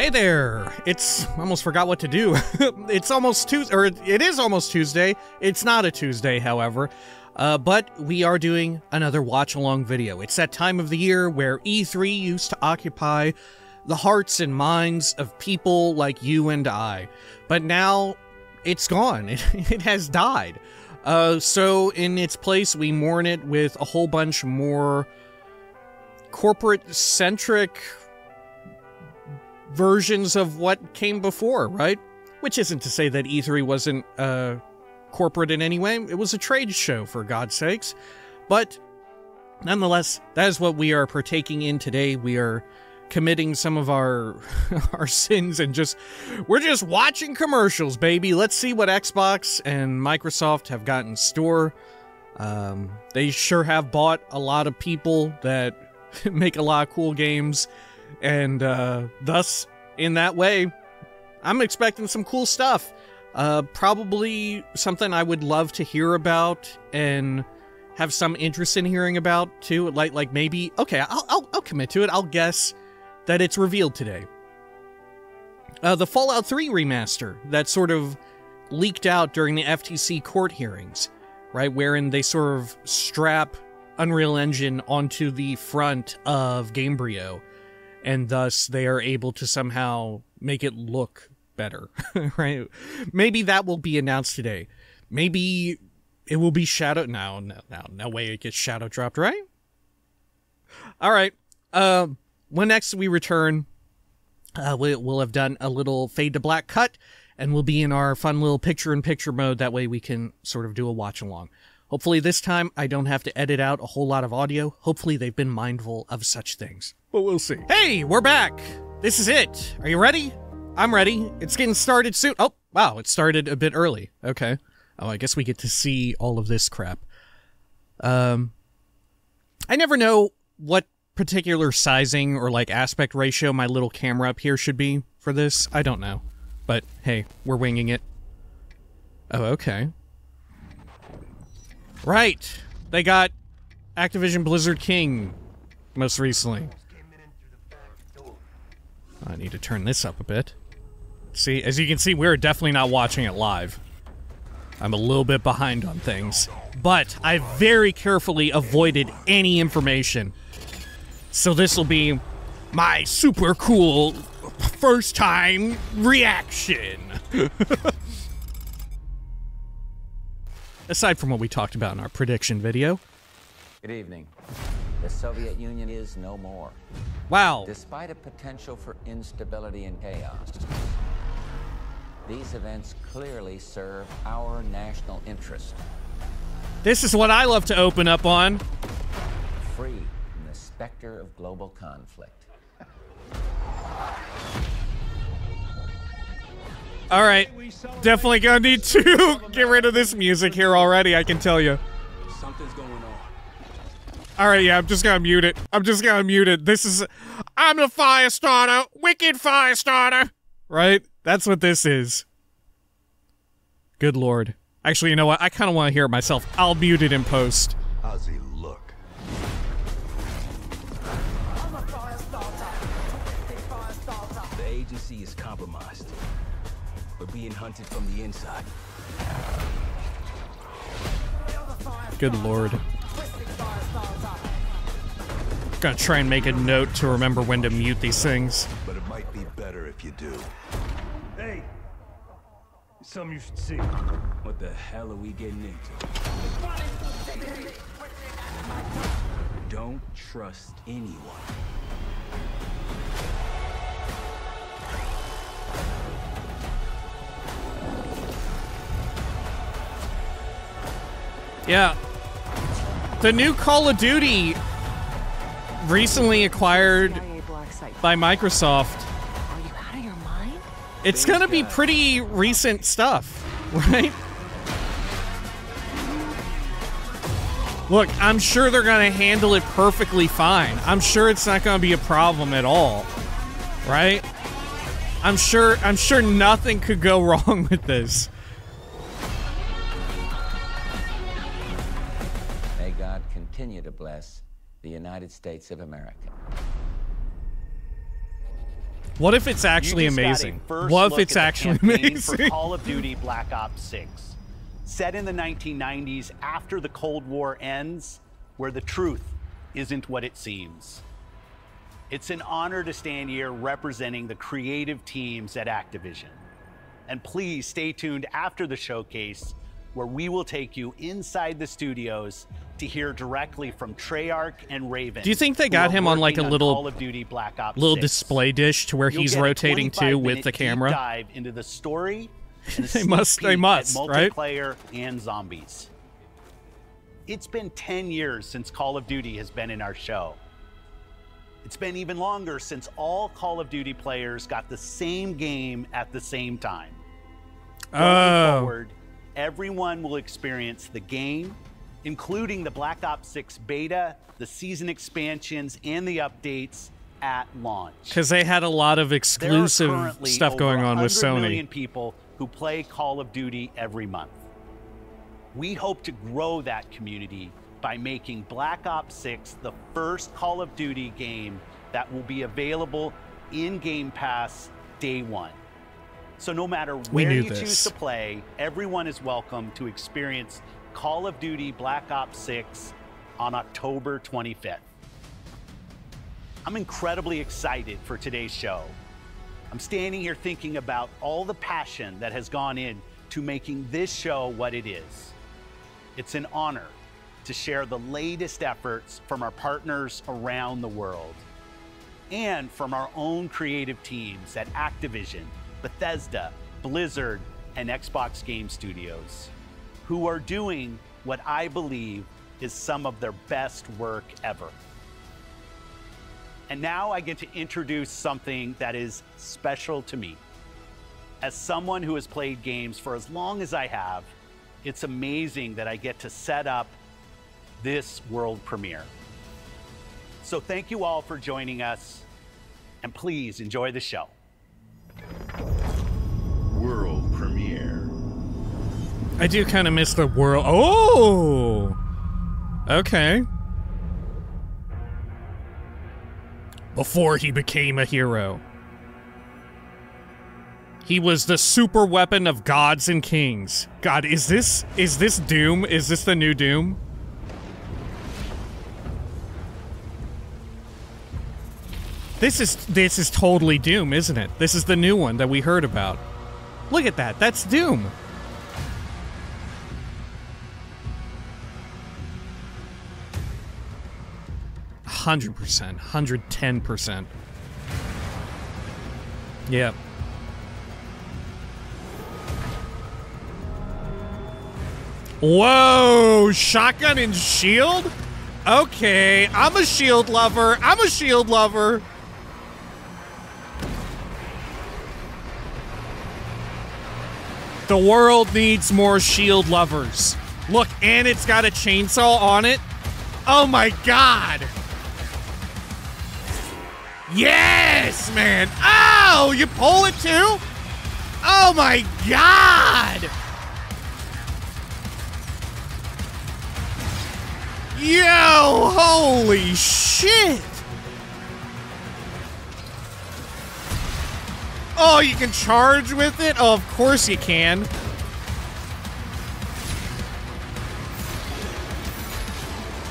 Hey there! It's almost forgot what to do. It's almost Tuesday, or it is almost Tuesday. It's not a Tuesday, however. But we are doing another watch-along video. It's that time of the year where E3 used to occupy the hearts and minds of people like you and I. But now, it's gone. It has died. So in its place, we mourn it with a whole bunch more corporate-centric versions of what came before, right? Which isn't to say that E3 wasn't corporate in any way. It was a trade show, for God's sakes. But nonetheless, that is what we are partaking in today. We are committing some of our our sins and we're just watching commercials, baby. Let's see what Xbox and Microsoft have got in store. They sure have bought a lot of people that make a lot of cool games. And thus, in that way, I'm expecting some cool stuff. Probably something I would love to hear about and have some interest in hearing about too. Like maybe, okay, I'll commit to it. I'll guess that it's revealed today. The Fallout 3 remaster that sort of leaked out during the FTC court hearings, right, wherein they sort of strap Unreal Engine onto the front of Gamebryo. And thus, they are able to somehow make it look better, right? Maybe that will be announced today. Maybe it will be shadow... No way it gets shadow dropped, right? Alright, when next we return, we'll have done a little fade to black cut, and we'll be in our fun little picture-in-picture mode. That way we can sort of do a watch-along. Hopefully this time I don't have to edit out a whole lot of audio. Hopefully they've been mindful of such things. But we'll see. Hey, we're back! This is it! Are you ready? I'm ready. It's getting started soon. Oh, wow, it started a bit early. Okay. Oh, I guess we get to see all of this crap. I never know what particular sizing or, like, aspect ratio my little camera up here should be for this. I don't know. But, hey, we're winging it. Oh, okay. Right. They got Activision Blizzard King most recently. I need to turn this up a bit. See, as you can see, we're definitely not watching it live. I'm a little bit behind on things. But I very carefully avoided any information. So this will be my super cool first time reaction. Aside from what we talked about in our prediction video. Good evening. The Soviet Union is no more. Wow. Despite a potential for instability and chaos, these events clearly serve our national interest. This is what I love to open up on. Free from the specter of global conflict. Alright, definitely gonna need to get rid of this music here already, I can tell you. Something's going on. Alright, yeah, I'm just gonna mute it. This is... I'm the fire starter! Wicked fire starter! Right? That's what this is. Good lord. Actually, you know what? I kinda wanna hear it myself. I'll mute it in post. How's he look? The agency is compromised. We're being hunted from the inside. Good lord. Gotta try and make a note to remember when to mute these things. But it might be better if you do. Hey, it's something you should see. What the hell are we getting into? Don't trust anyone. Yeah. The new Call of Duty recently acquired by Microsoft. Are you out of your mind? It's gonna be pretty recent stuff, right? Look, I'm sure they're gonna handle it perfectly fine. I'm sure it's not gonna be a problem at all, right? I'm sure nothing could go wrong with this. May God continue to bless the United States of America. What if it's actually You just got a amazing? first What if look it's at the actually campaign amazing? For Call of Duty Black Ops 6. Set in the 1990s after the Cold War ends, where the truth isn't what it seems. It's an honor to stand here representing the creative teams at Activision. And please stay tuned after the showcase, where we will take you inside the studios to hear directly from Treyarch and Raven. Do you think they got him on like a Call of Duty Black Ops little 6. display dish to where You'll he's get a rotating to with 25-minute the camera? deep dive into the story. And a They sneak must, peek at right? multiplayer and zombies. It's been 10 years since Call of Duty has been in our show. It's been even longer since all Call of Duty players got the same game at the same time. Going forward, everyone will experience the game, including the Black Ops 6 beta, the season expansions, and the updates at launch. Because they had a lot of There are exclusive currently stuff going on with 100 million Sony. people who play Call of Duty every month. We hope to grow that community by making Black Ops 6 the first Call of Duty game that will be available in Game Pass day one. So no matter where you choose to play, everyone is welcome to experience Call of Duty Black Ops 6 on October 25th. I'm incredibly excited for today's show. I'm standing here thinking about all the passion that has gone in to making this show what it is. It's an honor to share the latest efforts from our partners around the world and from our own creative teams at Activision, Bethesda, Blizzard, and Xbox Game Studios, who are doing what I believe is some of their best work ever. And now I get to introduce something that is special to me. As someone who has played games for as long as I have, it's amazing that I get to set up this world premiere. So thank you all for joining us, and please enjoy the show. World premiere. I do kind of miss the world. Oh! Okay. Before he became a hero, he was the super weapon of gods and kings. God, is this Doom? Is this the new Doom? This is totally Doom, isn't it? This is the new one that we heard about. Look at that. That's Doom. %, 110%. Yep. Whoa! Shotgun and shield? Okay, I'm a shield lover. I'm a shield lover. The world needs more shield lovers. Look, and it's got a chainsaw on it. Oh my god! Yes, man! Oh, you pull it too? Oh my god! Yo, holy shit! Oh, you can charge with it? Oh, of course you can.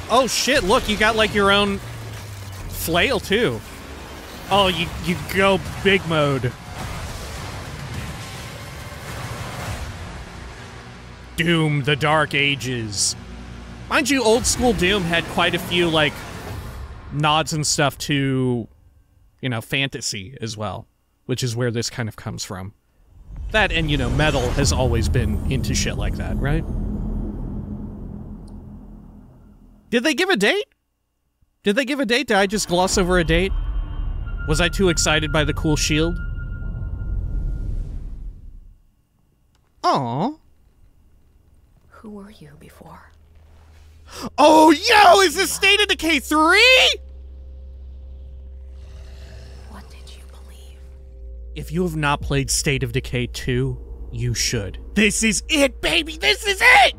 Oh shit, look, you got like your own flail too. Oh, you go big mode. Doom, the Dark Ages. Mind you, old school Doom had quite a few, like, nods and stuff to, you know, fantasy as well, which is where this kind of comes from. That and, you know, metal has always been into shit like that, right? Did they give a date? Did they give a date? Did I just gloss over a date? Was I too excited by the cool shield? Aww. Who were you before? Oh, yo! Is this State of Decay 3?! What did you believe? If you have not played State of Decay 2, you should. This is it, baby! This is it!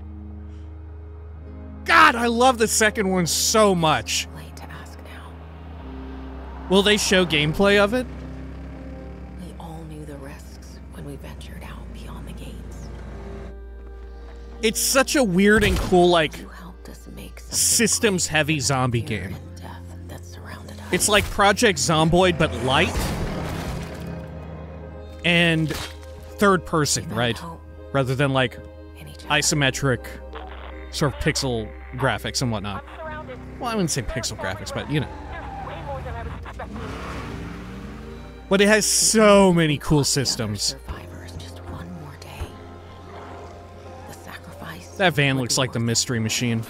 God, I love the second one so much. Late to ask now. Will they show gameplay of it? It's such a weird and cool, like, You helped us make something systems-heavy zombie fear game. and death that surrounded us. It's like Project Zomboid, but light. And third person, right? Rather than, like, In each other. isometric sort of pixel graphics and whatnot. Well, I wouldn't say pixel graphics, but, you know. But it has so many cool systems. Survivors, just one more day. The sacrifice. That van looks like the Mystery Machine.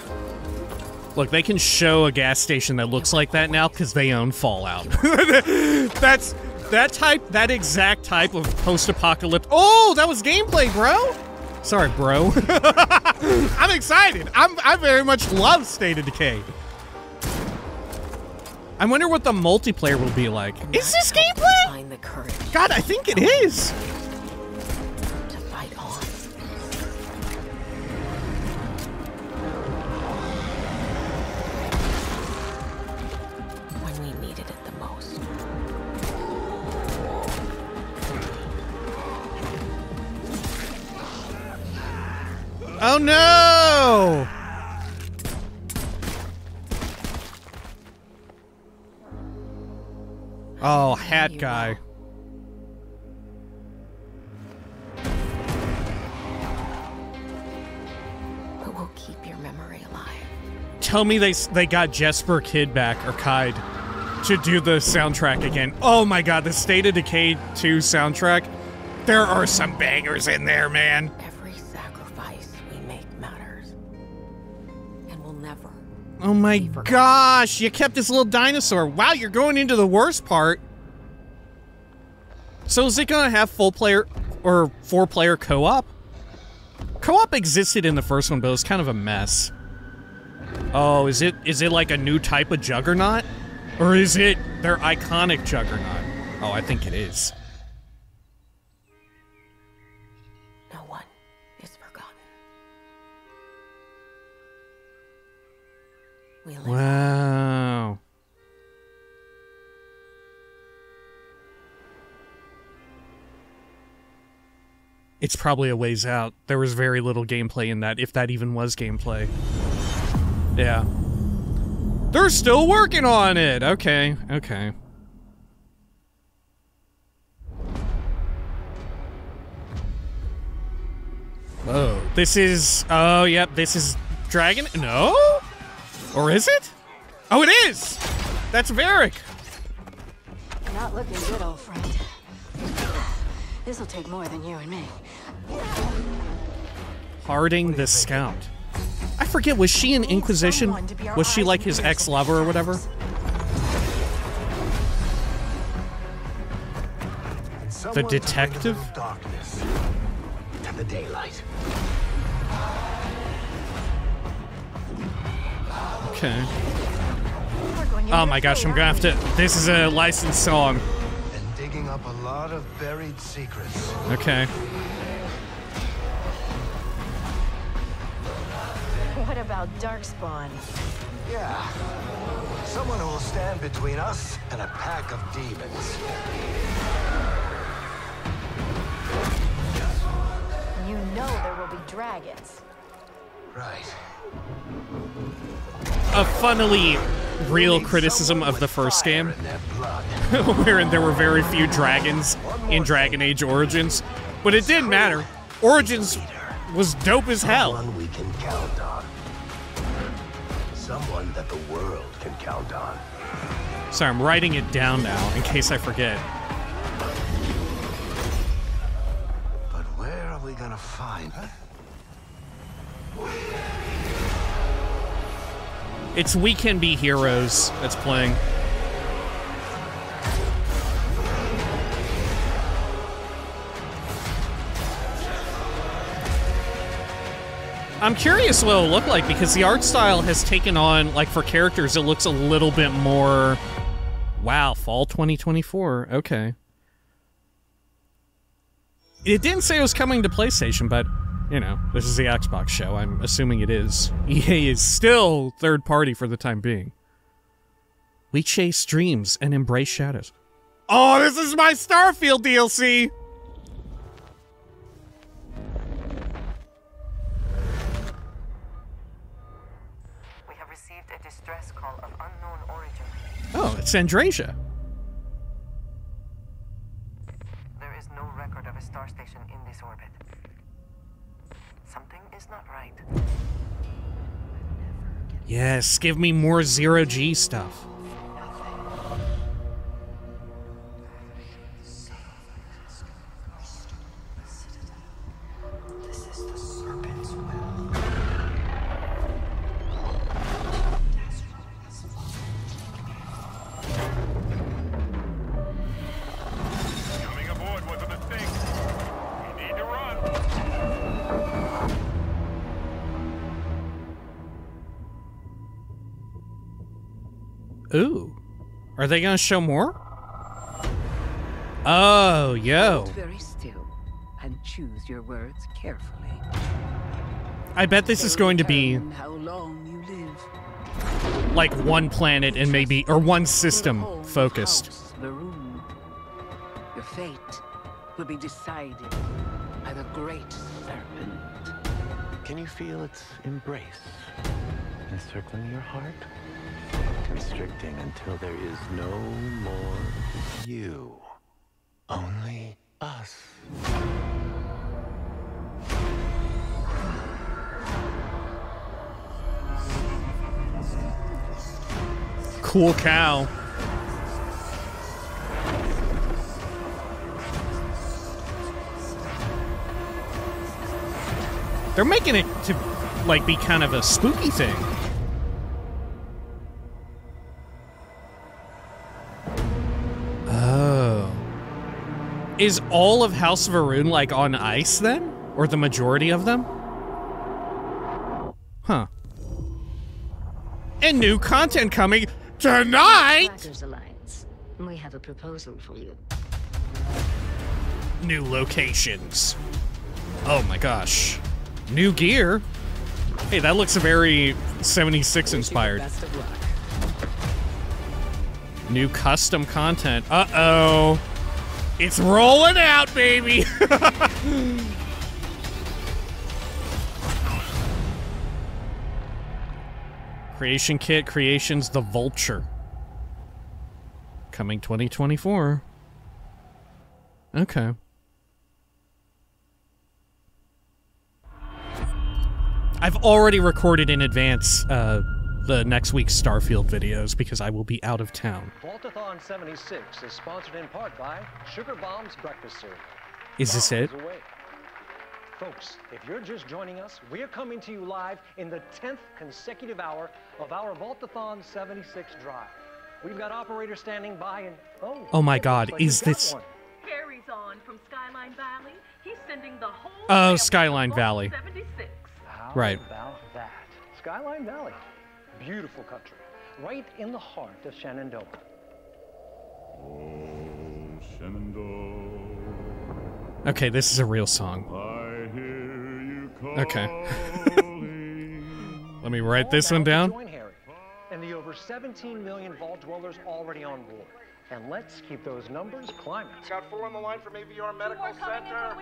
Look, they can show a gas station that looks like that now because they own Fallout. That's that exact type of post-apocalyptic. Oh, that was gameplay, bro. Sorry, bro. I'm excited. I very much love State of Decay. I wonder what the multiplayer will be like. Is this gameplay? Find the courage God, I think it is. to fight on. When we needed it the most. Oh no! Oh, hat guy. But we'll keep your memory alive. Tell me they got Jesper Kid back, or Kide, to do the soundtrack again. Oh my god, the State of Decay 2 soundtrack. There are some bangers in there, man. Every sacrifice we make matters. And we'll never. Oh my gosh, you kept this little dinosaur. Wow, you're going into the worst part. So is it gonna have full player or 4-player co-op? Co-op existed in the first one, but it was kind of a mess. Oh, is it like a new type of Juggernaut? Or is it their iconic Juggernaut? Oh, I think it is. No one is forgotten. We live. Wow. It's probably a ways out. There was very little gameplay in that, if that even was gameplay. Yeah. They're still working on it! Okay, okay. Whoa. This is... Oh, yep, this is Dragon... No? Or is it? Oh, it is! That's Varric! Not looking good, old friend. This'll take more than you and me. Harding the Scout. I forget, was she in Inquisition? Was she like his ex-lover or whatever? The detective? Darkness and the daylight. Okay. Oh my gosh, I'm gonna have to... This is a licensed song. And digging up a lot of buried secrets. Okay. What about Darkspawn? Yeah. Someone who will stand between us and a pack of demons. You know there will be dragons. Right. A funnily real criticism of the first game, wherein there were very few dragons in Dragon Age Origins, but it didn't matter. Origins was dope as hell. Someone we can count on. Someone that the world can count on. Sorry, I'm writing it down now in case I forget. But where are we gonna find her? It's We Can Be Heroes that's playing. I'm curious what it'll look like because the art style has taken on, like for characters, it looks a little bit more... Wow, fall 2024, okay. It didn't say it was coming to PlayStation, but, you know, this is the Xbox show. I'm assuming it is. EA is still third party for the time being. We chase dreams and embrace shadows. Oh, this is my Starfield DLC! Oh, it's Andrasia. There is no record of a star station in this orbit. Something is not right. Yes, give me more zero-G stuff. Ooh. Are they gonna show more? Oh, yo. Hold very still and choose your words carefully. I bet this is going to be How long you live. like one planet and maybe, or one system focused. Maroon. Your fate will be decided by the great serpent. Can you feel its embrace encircling your heart? Restricting until there is no more you. Only us. Cool cow. They're making it to, like, be kind of a spooky thing. Oh. Is all of House of Varun, like, on ice, then? Or the majority of them? Huh. And new content coming tonight! Trackers Alliance. We have a proposal for you. New locations. Oh my gosh. New gear. Hey, that looks very 76 inspired. Best of luck. New custom content. Uh-oh. It's rolling out, baby! Creation Kit Creations The Vulture. Coming 2024. Okay. I've already recorded in advance the next week's Starfield videos because I will be out of town. Vaultathon 76 is sponsored in part by Sugar Bomb's Breakfast Cereal. Is this it? Folks, if you're just joining us, we're coming to you live in the 10th consecutive hour of our Vaultathon 76 drive. We've got operators standing by and... Oh my god, is this... Carries on from Skyline Valley. He's sending the whole... Oh, Skyline Valley. 76. How right. about that? Skyline Valley. Beautiful country. Right in the heart of Shenandoah. Oh, Shenandoah. Okay, this is a real song. I hear you calling. Okay. Let me write this one down. Join Harry and the over 17 million vault dwellers already on board. And let's keep those numbers climbing. Got 4 on the line from AVR Medical Center.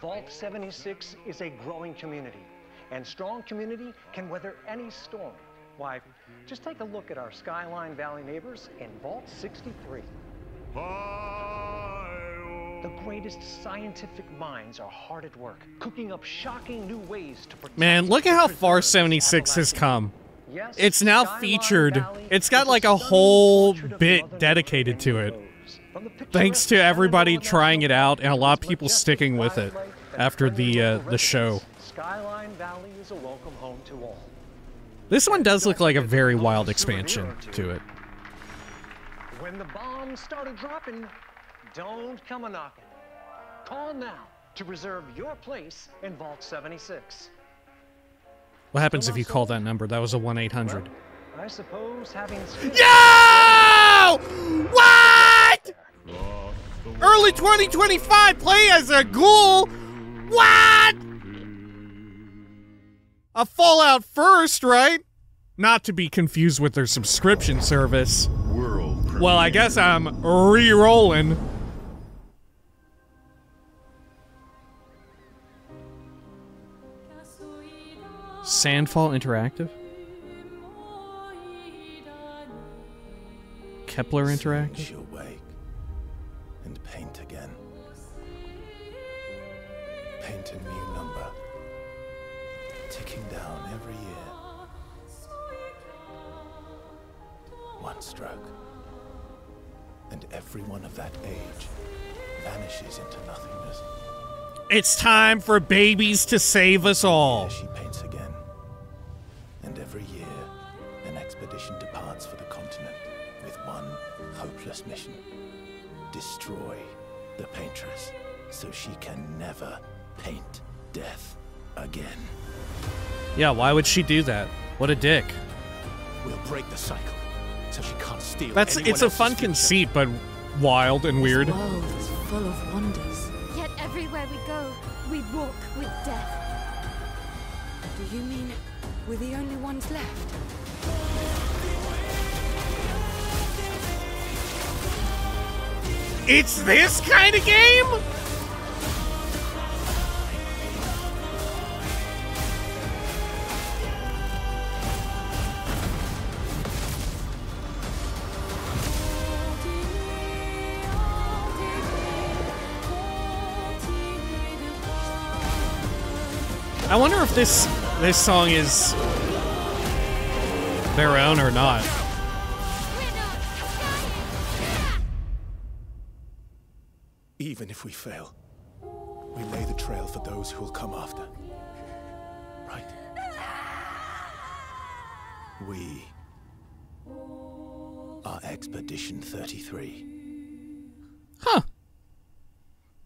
Vault 76 is a growing community, and strong community can weather any storm. Why, just take a look at our Skyline Valley neighbors in Vault 63. The greatest scientific minds are hard at work, cooking up shocking new ways to protect. Man, look at how far 76 has come. It's now featured. It's got like a whole bit dedicated to it. Thanks to everybody trying it out and a lot of people sticking with it after the show. Skyline Valley is a welcome home to all. This one does look like a very wild expansion to it. When the bombs started dropping, don't come a-knocking. Call now to reserve your place in Vault 76. What happens if you call that number? That was a 1-800. I suppose having... Yo! What? Early 2025, play as a ghoul? What? A Fallout first, right? Not to be confused with their subscription service. Well, I guess I'm re-rolling. Sandfall Interactive? Kepler interact? She'll wake and paint again. Paint a new number, ticking down every year. One stroke, and everyone of that age vanishes into nothingness. It's time for babies to save us all. She paints again, and every year an expedition departs for the continent with one hopeless mission: destroy the paintress so she can never paint death again. Yeah, why would she do that? What a dick. We'll break the cycle so she can't steal. It's a fun conceit, but wild and weird. This world is full of wonders. Yet everywhere we go, we walk with death. Do you mean we're the only ones left? It's this kind of game? I wonder if this song is their own or not. Even if we fail, we lay the trail for those who will come after. Right? We are Expedition 33. Huh.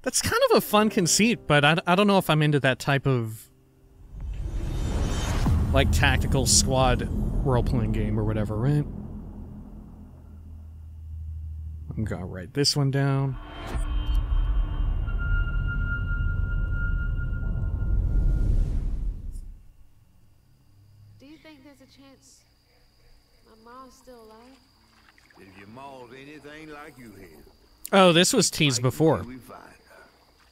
That's kind of a fun conceit, but I don't know if I'm into that type of like tactical squad role-playing game or whatever, right? I'm gonna write this one down. Do you think there's a chance my mom's still alive? If your mom's anything like you have. Oh, this was teased before.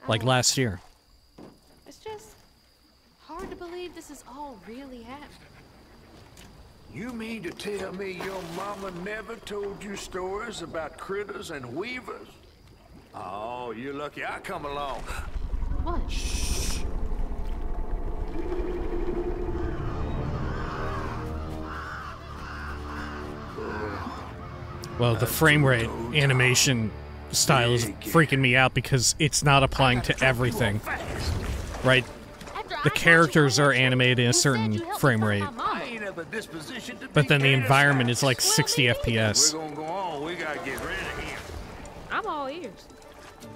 Like last year. It's just hard to believe this is all really happening. You mean to tell me your mama never told you stories about critters and weavers? Oh, you're lucky I come along. What? Shh. Well, the frame rate animation style is freaking me out because it's not applying to everything. Right? The characters are animated in a certain frame rate. But then the environment is like 60 FPS. We're gonna go on. We gotta get rid of him. I'm all ears.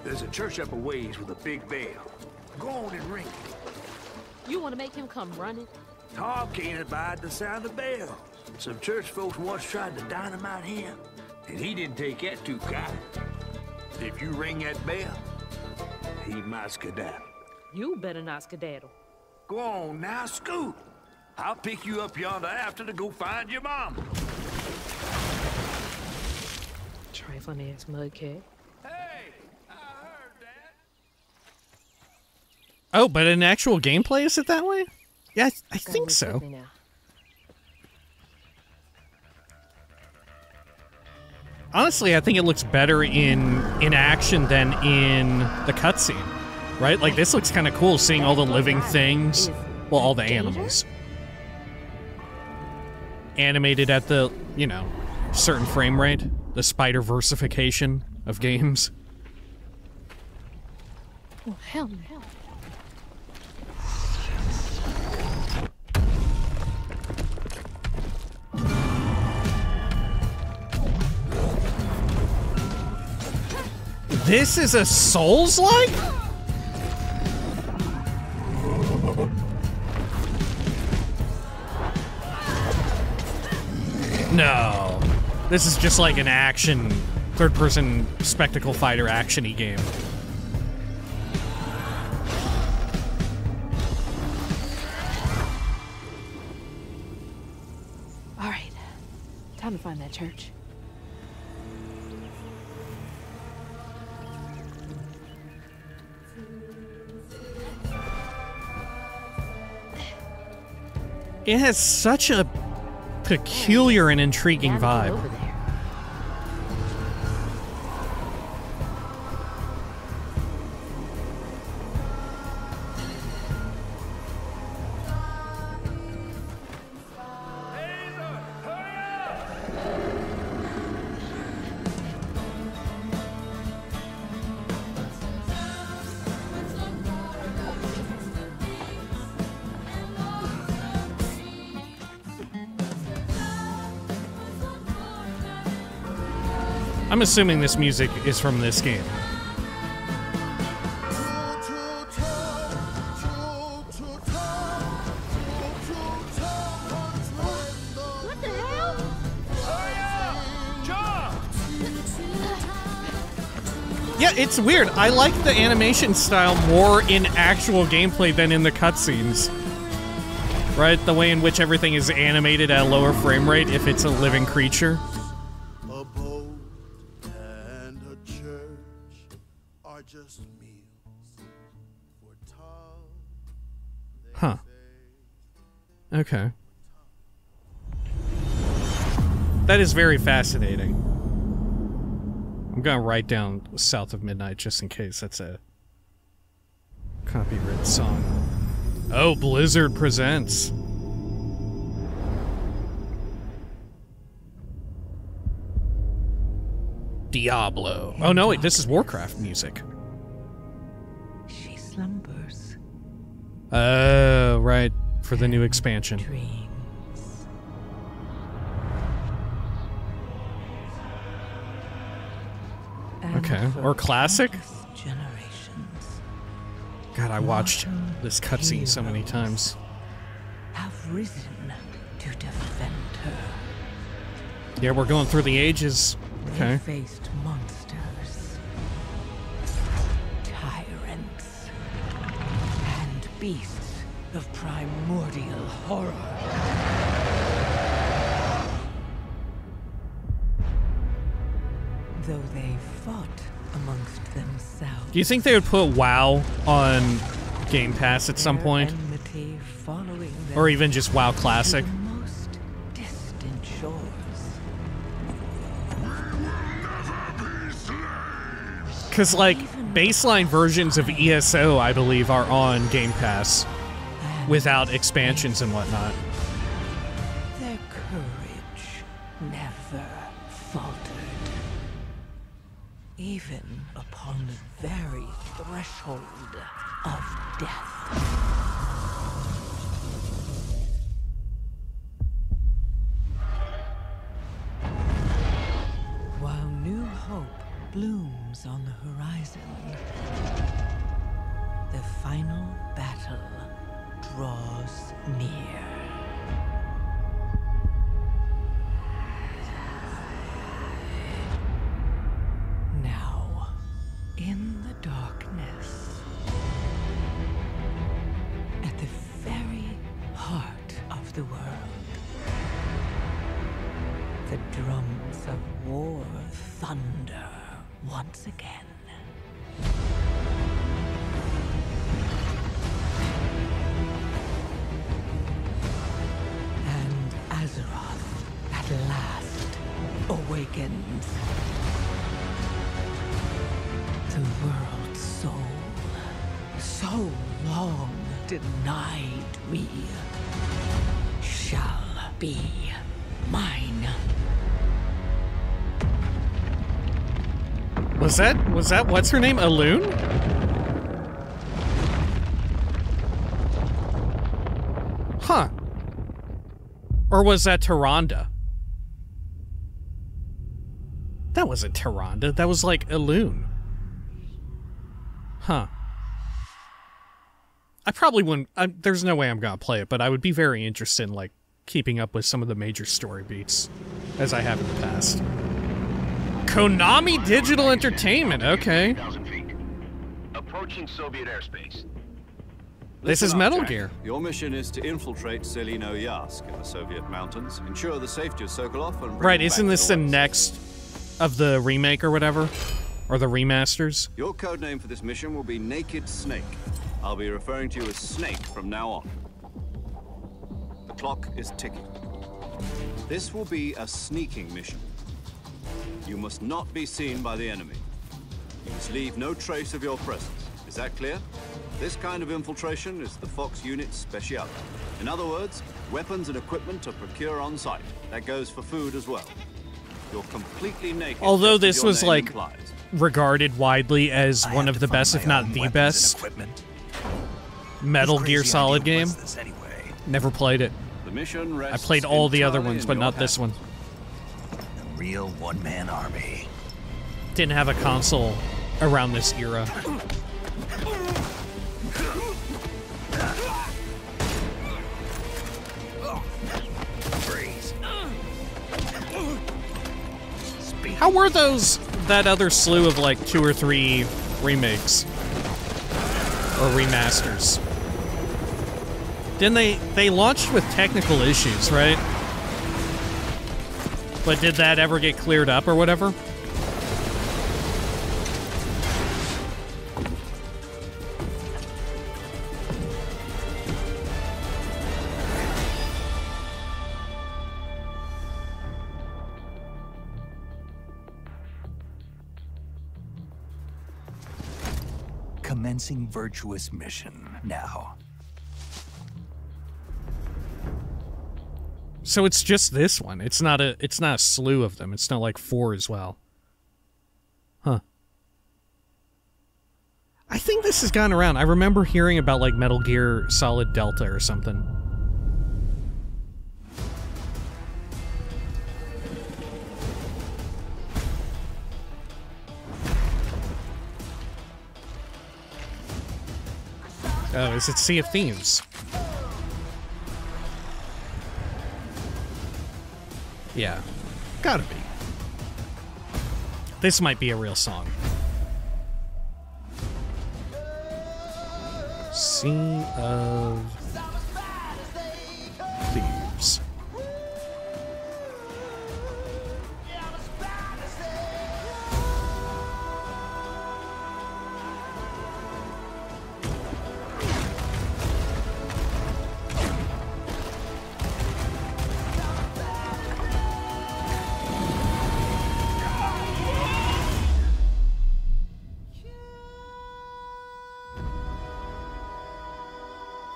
There's a church up a ways with a big bell. Go on and ring it. You want to make him come running? Tom can't abide the sound of bells. Some church folks once tried to dynamite him, and he didn't take that too kind. If you ring that bell, he might skedaddle. You better not skedaddle. Go on now, scoot. I'll pick you up yonder after to go find your mom. Trifling ass mudcat. Oh, but in actual gameplay, is it that way? Yeah, I think so. Honestly, I think it looks better in action than in the cutscene, right? Like, this looks kind of cool, seeing all the living things, well, all the animals. Animated at the, you know, certain frame rate, the Spider-Versification of games. Oh, hell no. This is a Souls-like? No. This is just like an action, third-person spectacle fighter action-y game. All right. Time to find that church. It has such a peculiar and intriguing vibe. I'm assuming this music is from this game. What the hell? Yeah, it's weird. I like the animation style more in actual gameplay than in the cutscenes. Right? The way in which everything is animated at a lower frame rate if it's a living creature. A boat and a church are just meals for tongue. Huh. Okay. That is very fascinating. I'm gonna write down South of Midnight just in case that's a copyright song. Oh, Blizzard presents. Diablo. Oh no, wait, this is Warcraft music. She slumbers. Oh, right, for the new expansion. Okay, or classic? God, I watched this cutscene so many times. Have risen to defend her. Yeah, we're going through the ages. They Okay. faced monsters, tyrants, and beasts of primordial horror. Though they fought amongst themselves. Do you think they would put WoW on Game Pass at some point? Enmity following them Or even just WoW Classic? to the most distant shores. Because, like, baseline versions of ESO, I believe, are on Game Pass without expansions and whatnot. Their courage never faltered. Even upon the very threshold of death. While new hope blooms on the horizon, the final battle draws near. Now, in the darkness, at the very heart of the world, the drums of war thunder once again. And Azeroth at last awakens. The world's soul, so long denied me, shall be mine. Was that what's her name? Alune? Huh. Or was that Tyrande? That wasn't Tyrande, that was like Alune. Huh. I probably wouldn't, there's no way I'm gonna play it, but I would be very interested in, like, keeping up with some of the major story beats, as I have in the past. Konami Digital Entertainment, okay. Approaching Soviet airspace. This is Metal Gear. Your mission is to infiltrate Selino Yask in the Soviet mountains, ensure the safety of Sokolov, and bring Right, him isn't back this to the next of the remake or whatever? Or the remasters? Your codename for this mission will be Naked Snake. I'll be referring to you as Snake from now on. The clock is ticking. This will be a sneaking mission. You must not be seen by the enemy. You must leave no trace of your presence. Is that clear? This kind of infiltration is the Fox unit's speciality. In other words, weapons and equipment are procured on site. That goes for food as well. You're completely naked. Although just as this your was, name like, implies. regarded widely as one of the best, if not the best, Metal Gear Solid game. Never played it. The mission rests I played all the other entirely ones, in but your not this hands. one. A real one-man army. didn't have a console around this era. How were those, that other slew of like 2 or 3 remakes? Or remasters? Didn't they launched with technical issues, right? But did that ever get cleared up or whatever? Commencing virtuous mission now. So it's just this one. It's not a slew of them. It's not like 4 as well. Huh. I think this has gone around. I remember hearing about like Metal Gear Solid Delta or something. Oh, is it Sea of Thieves? Yeah. Gotta be. This might be a real song. Sea of Thieves.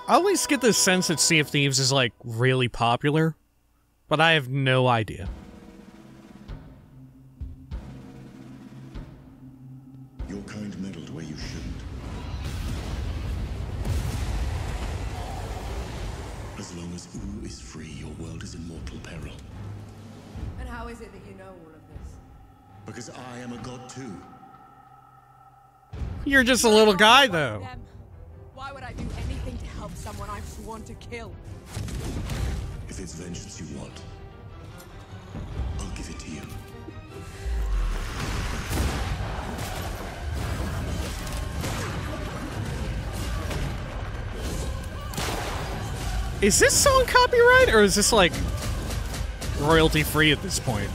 I always get this sense that Sea of Thieves is, like, really popular, but I have no idea. Your kind meddled where you shouldn't. As long as Oo is free, your world is in mortal peril. And how is it that you know all of this? Because I am a god too. You're just a little guy, though. Why would I do anything to help someone I've sworn to kill? If it's vengeance you want, I'll give it to you. Is this song copyright, or is this, like, royalty-free at this point?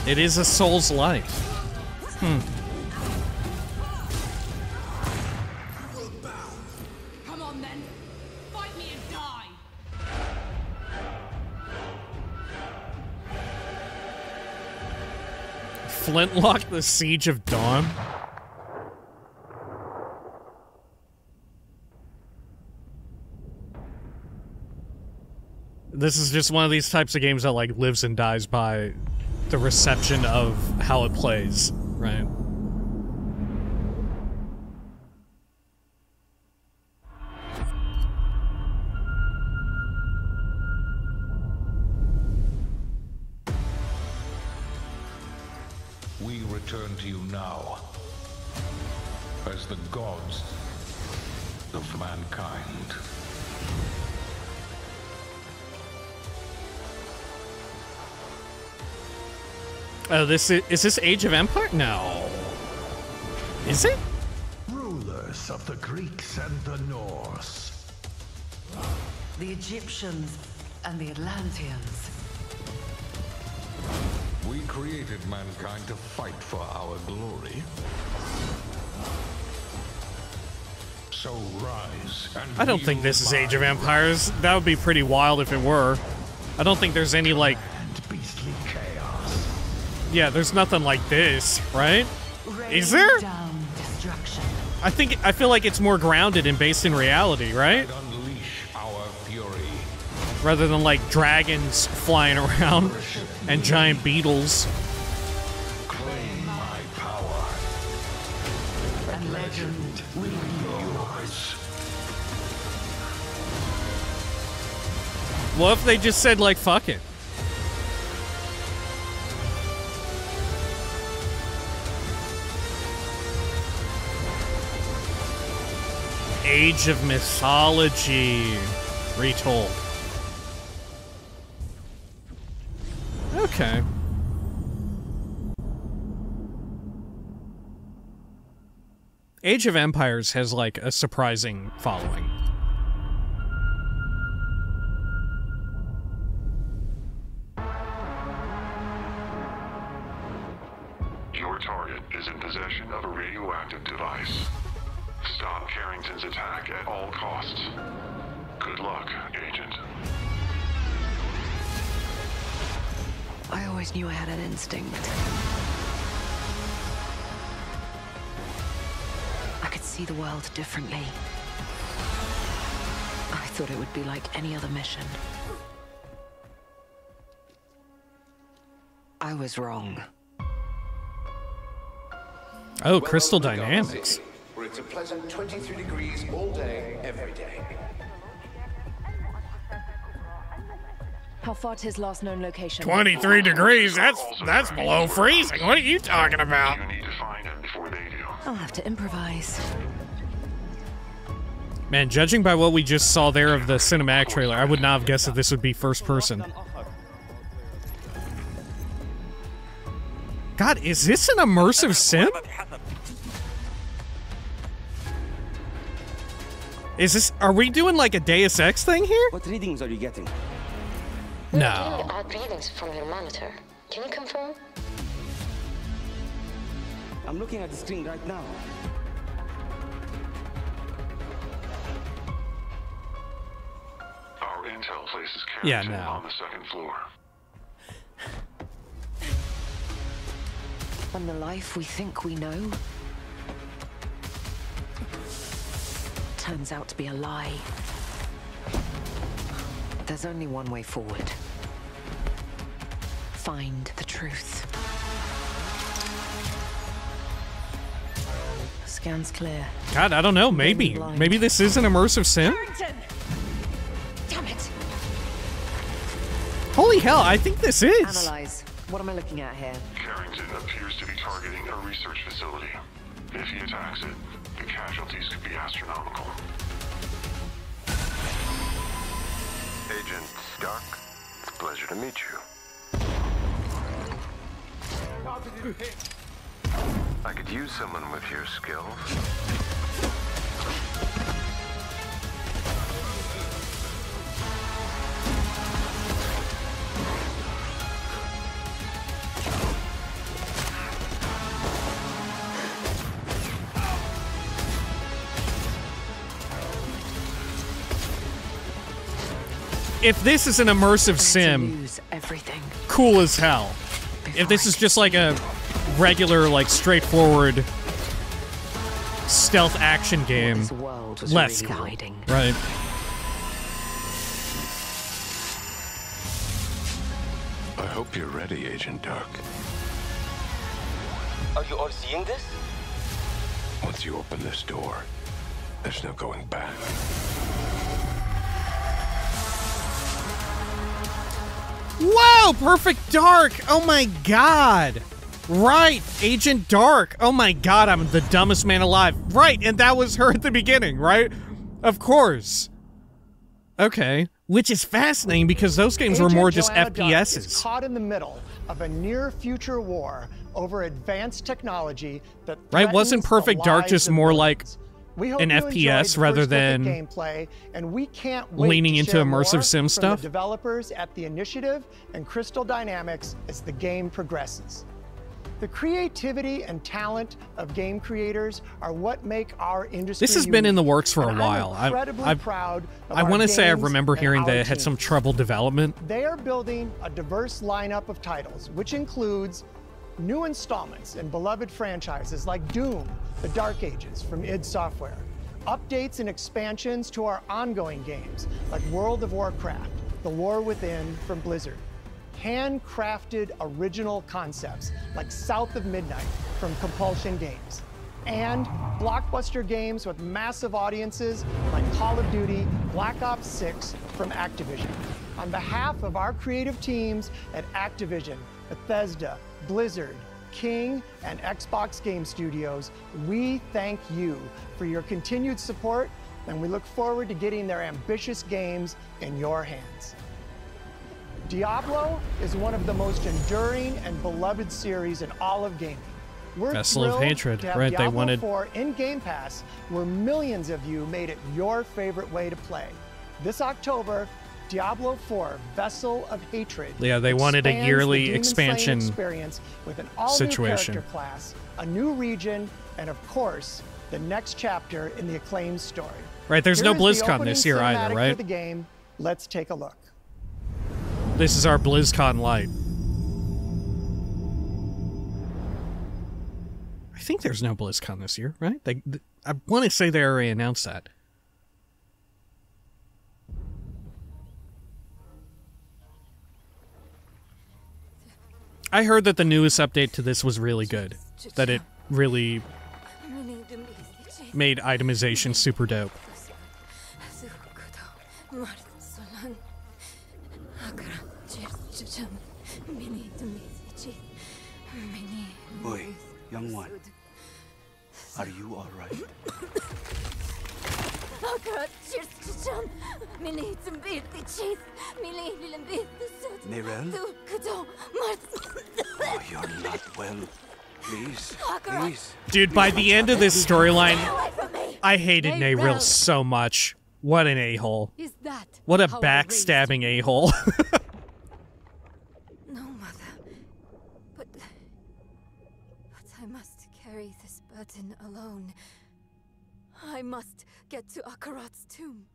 It is a soul's life. Hmm. Come on then, fight me and die. Flintlock the Siege of Dawn. This is just one of these types of games that like lives and dies by the reception of how it plays, right? We return to you now as the gods of mankind. Oh, is this Age of Empire? No. Is it? Rulers of the Greeks and the Norse. The Egyptians and the Atlanteans. We created mankind to fight for our glory. So rise and I don't think this is Age of Empires. That would be pretty wild if it were. I don't think there's any, like... Yeah, there's nothing like this, right? Is there? destruction. I feel like it's more grounded and based in reality, right? Unleash our fury. Rather than like dragons flying around and giant beetles. Claim my power. And legend will be yours. What if they just said like, fuck it? Age of Mythology retold. Okay. Age of Empires has like a surprising following. Your target is in possession of a radioactive device. Stop Carrington's attack at all costs. Good luck, Agent. I always knew I had an instinct. I could see the world differently. I thought it would be like any other mission. I was wrong. Oh, crystal dynamics. Where it's a pleasant 23 degrees all day, every day. How far to his last known location? 23 degrees? That's below freezing. What are you talking about? You need to find him before they do. I'll have to improvise. Man, judging by what we just saw there of the cinematic trailer, I would not have guessed that this would be first person. God, is this an immersive sim? Are we doing like a Deus Ex thing here? What readings are you getting? No. Odd readings from your monitor. Can you confirm? I'm looking at the screen right now. Our intel places Yeah, Carrington no. on the second floor. On the life we think we know turns out to be a lie. There's only one way forward. Find the truth. Scan's clear. God, I don't know. Maybe this is an immersive sim? Damn it! Holy hell, I think this is. Analyze. What am I looking at here? Carrington appears to be targeting a research facility. If he attacks it, the casualties could be astronomical. Agent Stark, it's a pleasure to meet you. I could use someone with your skills. If this is an immersive sim, cool as hell. If this is just like a regular, like straightforward stealth action game, less cool. Right. I hope you're ready, Agent Dark. Are you all seeing this? Once you open this door, there's no going back. Whoa, Perfect Dark! Oh my god! Right, Agent Dark! Oh my god, I'm the dumbest man alive. Right, and that was her at the beginning, right? Of course. Okay, which is fascinating because those games were more just FPSs. Is caught in the middle of a near-future war over advanced technology that right, wasn't Perfect Dark just more like an FPS rather than gameplay, and we can't wait leaning to into share immersive more sim from stuff? The developers at the Initiative and Crystal Dynamics as the game progresses. The creativity and talent of game creators are what make our industry This has been in the works for a and while. I'm incredibly proud of I our want to say I games remember and hearing our that it had some teams. trouble development. They are building a diverse lineup of titles, which includes New installments in beloved franchises like Doom, The Dark Ages from id Software. Updates and expansions to our ongoing games like World of Warcraft, The War Within from Blizzard. Handcrafted original concepts like South of Midnight from Compulsion Games. And blockbuster games with massive audiences like Call of Duty, Black Ops 6 from Activision. On behalf of our creative teams at Activision, Bethesda, Blizzard, King, and Xbox Game Studios, we thank you for your continued support, and we look forward to getting their ambitious games in your hands. Diablo is one of the most enduring and beloved series in all of gaming. We're Vessel of thrilled Hatred, to have right? Diablo They wanted 4 in Game Pass, where millions of you made it your favorite way to play. This October, Diablo 4 Vessel of Hatred. Yeah, they wanted a expands yearly the Demon Slaying expansion experience with an all-new situation. character class, a new region, and of course, the next chapter in the acclaimed story. Right, there's Here no is the BlizzCon opening this year either, cinematic right? For the game. Let's take a look. This is our BlizzCon light. I think there's no BlizzCon this year, right? I want to say they already announced that. I heard that the newest update to this was really good. That it really made itemization super dope. Boy, young one, are you all right? Nirel? Oh, you're not well. Please, please. Dude, by the end of this storyline, I hated Nayril so much. What an a-hole. What a backstabbing a-hole. No, Mother. But I must carry this burden alone. I must get to Akarat's tomb.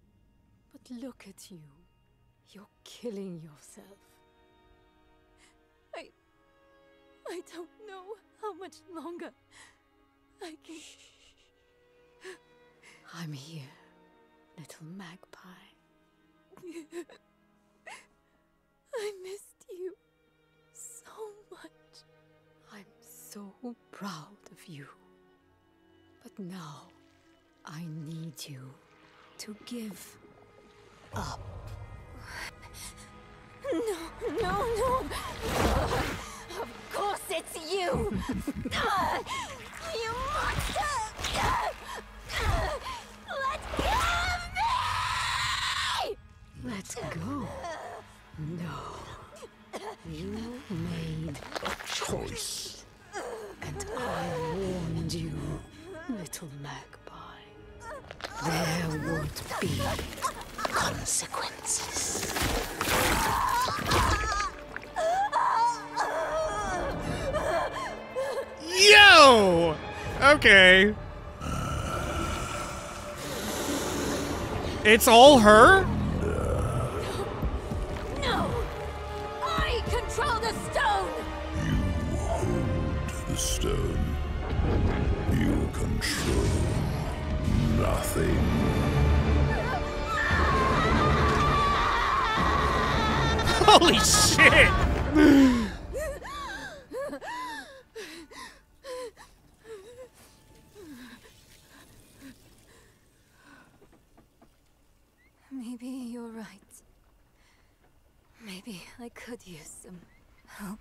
But look at you. You're killing yourself. I don't know how much longer I can... I'm here, little magpie. I missed you so much. I'm so proud of you. But now, I need you to give up. No. Of course it's you! You monster! Let go of me! Let go? No. You made a choice. And I warned you, little magpie. There would be consequences. Yo! Okay. It's all her? No! I control the stone! You hold the stone. You control nothing. Holy shit! Maybe you're right. Maybe I could use some help.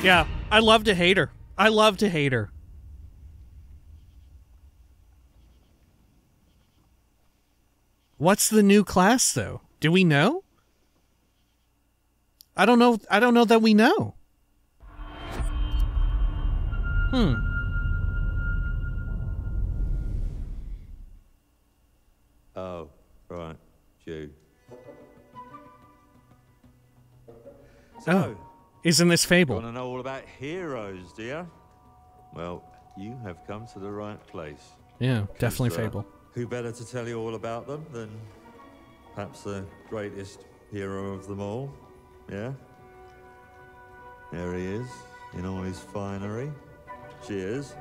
Yeah, I love to hate her. I love to hate her. What's the new class, though? Do we know? I don't know that we know. Oh, right. You. Oh, isn't this Fable? Want to know all about heroes, do you? Well, you have come to the right place. Yeah, definitely Fable. Who better to tell you all about them than perhaps the greatest hero of them all? Yeah? There he is, in all his finery. Cheers.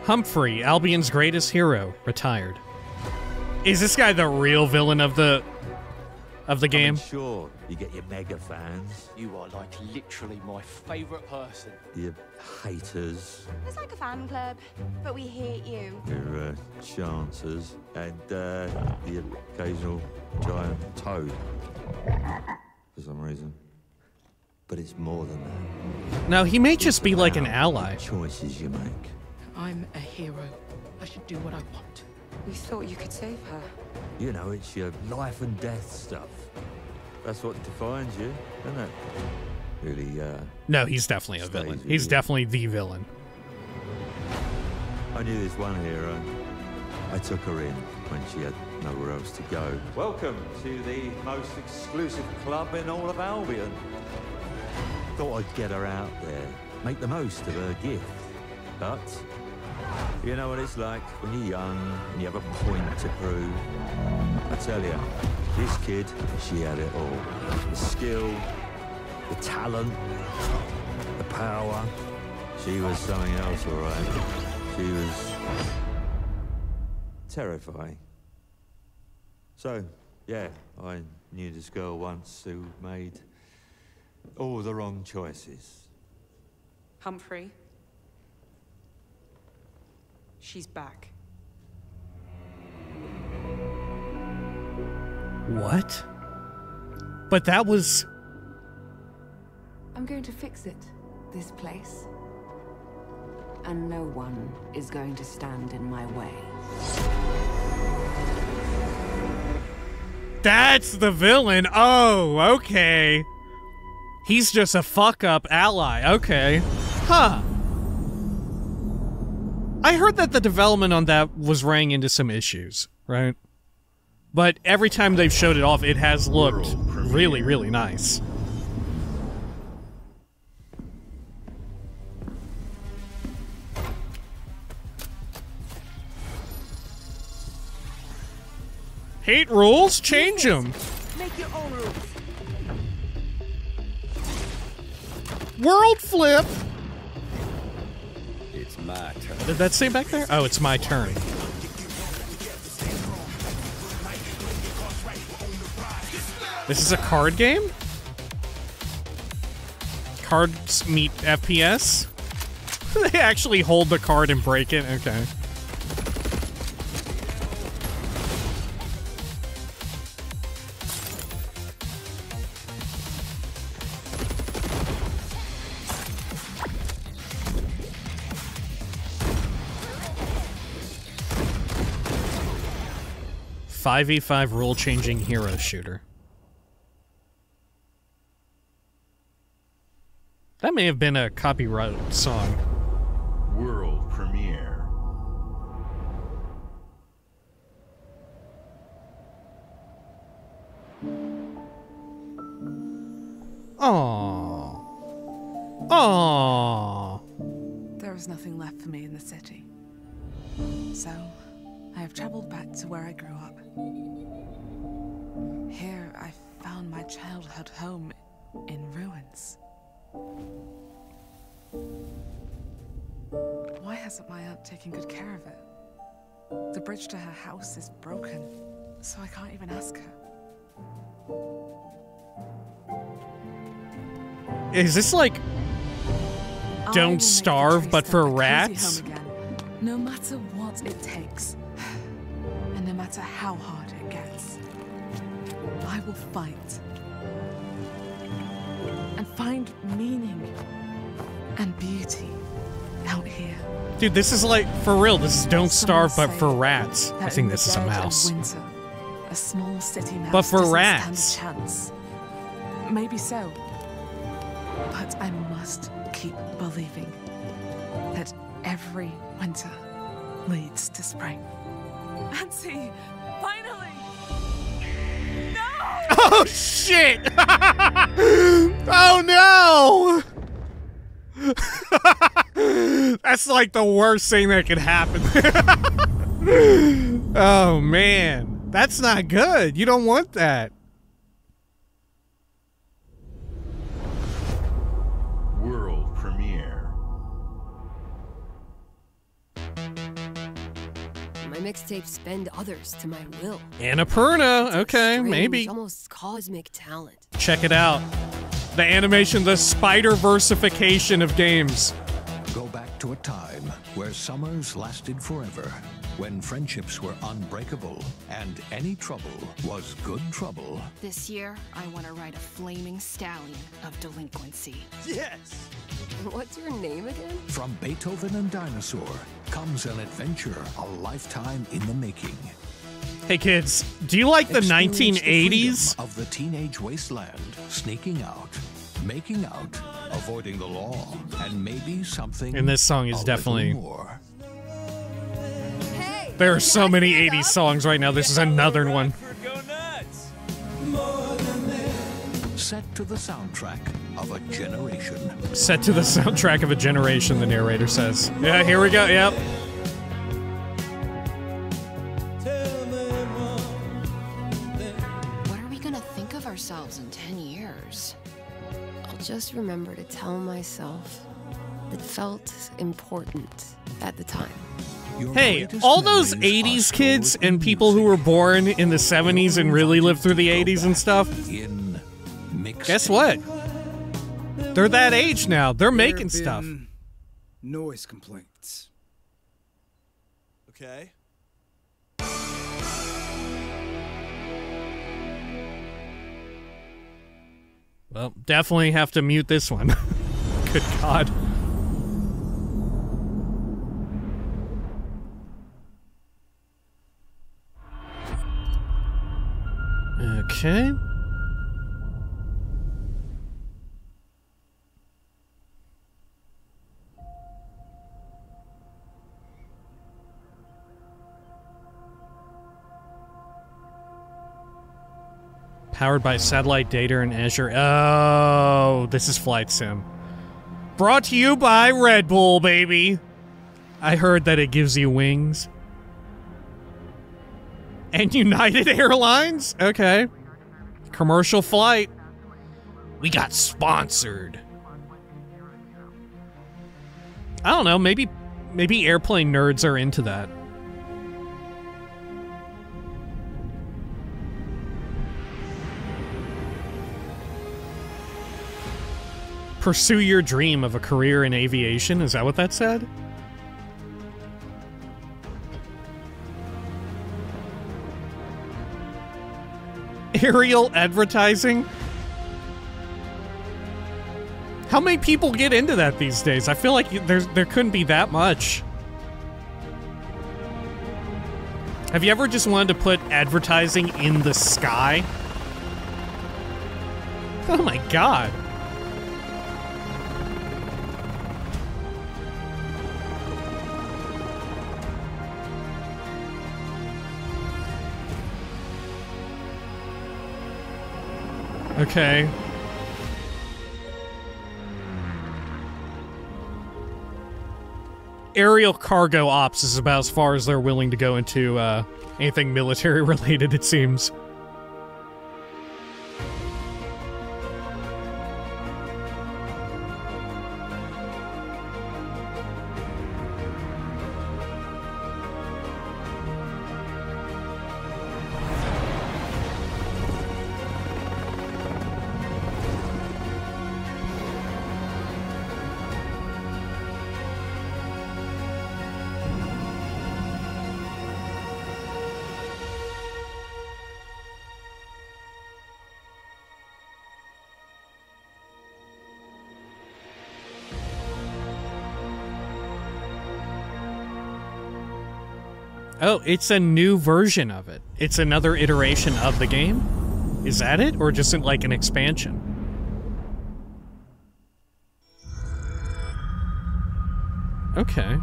Humphrey, Albion's greatest hero, retired. Is this guy the real villain of the game? Sure, you get your mega fans, You are like literally my favourite person. your haters, It's like a fan club, but we hate you. your chancers, and the occasional giant toad. For some reason. But it's more than that. No, he may just be like an ally. Choices you make. I'm a hero. I should do what I want. We thought you could save her. You know, it's your life and death stuff. That's what defines you, isn't it? Really, No, he's definitely a villain. He's definitely the villain. I knew this one hero. I took her in when she had nowhere else to go. Welcome to the most exclusive club in all of Albion. Thought I'd get her out there, make the most of her gift. But you know what it's like when you're young and you have a point to prove. I tell you, this kid, she had it all. The skill, the talent, the power. She was something else, all right. She was terrifying. So, yeah, I knew this girl once who made all the wrong choices. Humphrey. She's back. What? But that was... I'm going to fix it. This place. And no one is going to stand in my way. That's the villain. Oh, okay. He's just a fuck-up ally. Okay. Huh. I heard that the development on that was running into some issues, right? But every time they've showed it off, it has looked really, really nice. Hate rules? Change them. Make your own rules. World flip. It's my turn. Did that say back there? Oh, it's my turn. This is a card game? Cards meet FPS? They actually hold the card and break it? Okay. .5v5 rule-changing hero shooter. That may have been a copyrighted song. World premiere. Aww. Aww. There is nothing left for me in the city. So, I have traveled back to where I grew up. Here, I found my childhood home in ruins. Why hasn't my aunt taken good care of it? The bridge to her house is broken, so I can't even ask her. Is this like Don't Starve but for rats? No matter what it takes, and no matter how hard it gets, I will fight and find meaning and beauty out here. Dude, this is like, for real, this is Don't Starve but for rats. I think this is a mouse. Winter a small city mouse But for doesn't rats. stand a chance. Maybe so. But I must keep believing that every winter leads to spring. Auntie, finally! No! Oh shit! Oh no! That's like the worst thing that could happen. Oh man, that's not good. You don't want that. World premiere. My mixtapes bend others to my will. Annapurna, okay, Strange, maybe. almost cosmic talent. Check it out. The animation, the Spider-versification of games. Go back to a time where summers lasted forever, when friendships were unbreakable, and any trouble was good trouble. This year, I want to ride a flaming stallion of delinquency. Yes! What's your name again? From Beethoven and Dinosaur comes an adventure a lifetime in the making. Hey kids, do you like the Experience 1980s? freedom of the teenage wasteland, sneaking out, making out, avoiding the law, and maybe something. And this song is a definitely. little more. There are so many 80s songs right now. This is another one. Set to the soundtrack of a generation. Set to the soundtrack of a generation, the narrator says. Yeah, here we go. Yep. What are we gonna think of ourselves in 10 years? I'll just remember to tell myself that felt important at the time. Hey, all those 80s kids and people who were born in the 70s and really lived through the 80s and stuff, guess what? They're that age now. They're making stuff. Noise complaints. Okay. Well, definitely have to mute this one. Good God. Okay. Powered by satellite data and Azure. Oh, this is Flight Sim. Brought to you by Red Bull, baby. I heard that it gives you wings. And United Airlines? Okay. Commercial flight. We got sponsored. I don't know, maybe airplane nerds are into that. Pursue your dream of a career in aviation, is that what that said? Aerial advertising? How many people get into that these days? I feel like there couldn't be that much. Have you ever just wanted to put advertising in the sky? Oh my God. Okay. Aerial cargo ops is about as far as they're willing to go into anything military related, it seems. Oh, it's a new version of it. It's another iteration of the game? Is that it? Or just like an expansion? Okay.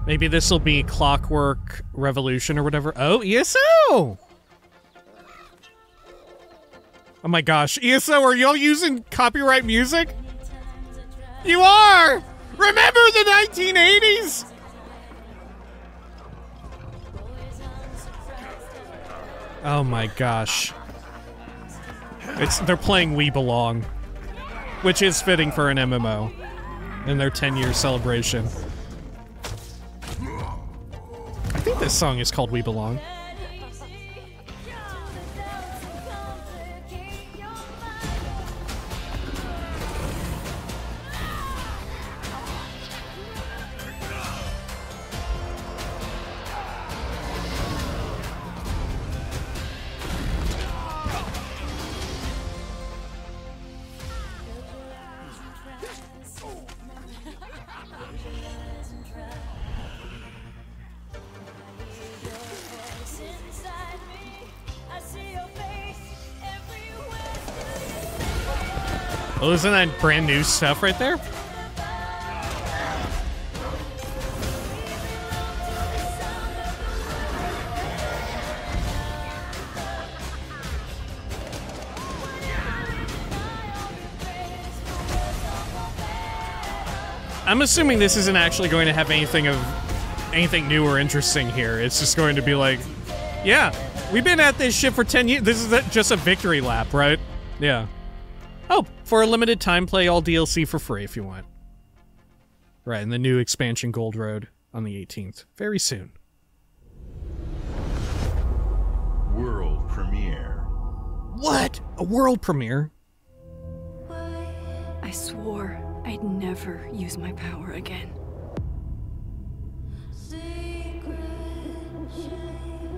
Maybe this will be Clockwork Revolution or whatever. Oh, ESO! Oh my gosh. ESO, are y'all using copyright music? You are! Remember the 1980s? Oh my gosh. They're playing We Belong, which is fitting for an MMO in their 10-year celebration. I think this song is called We Belong. Oh, isn't that brand new stuff right there? I'm assuming this isn't actually going to have anything new or interesting here. It's just going to be like, yeah, we've been at this shit for 10 years. This is just a victory lap, right? Yeah. Oh, for a limited time, play all DLC for free if you want. Right, and the new expansion Gold Road on the 18th. Very soon. World premiere. What? A world premiere? I swore I'd never use my power again.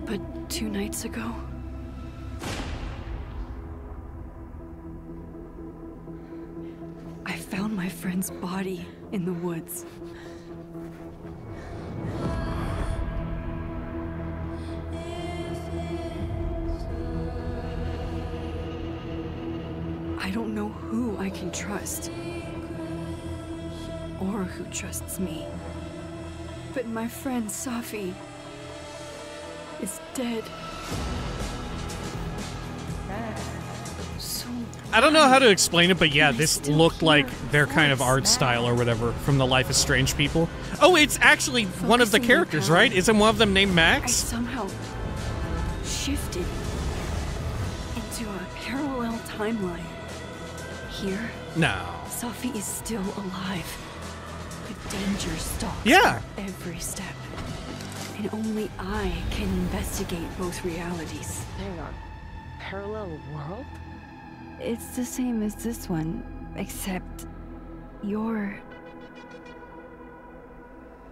But 2 nights ago, I found my friend's body in the woods. I don't know who I can trust, or who trusts me. But my friend Safi is dead. I don't know how to explain it, but yeah, this looked like their kind of art style or whatever from the Life is Strange people. Oh, it's actually one of the characters, right? Isn't one of them named Max? I somehow shifted into a parallel timeline. Here, no. Safi is still alive, but danger stalks Yeah. at every step. And only I can investigate both realities. Hang on. Parallel world? It's the same as this one, except you're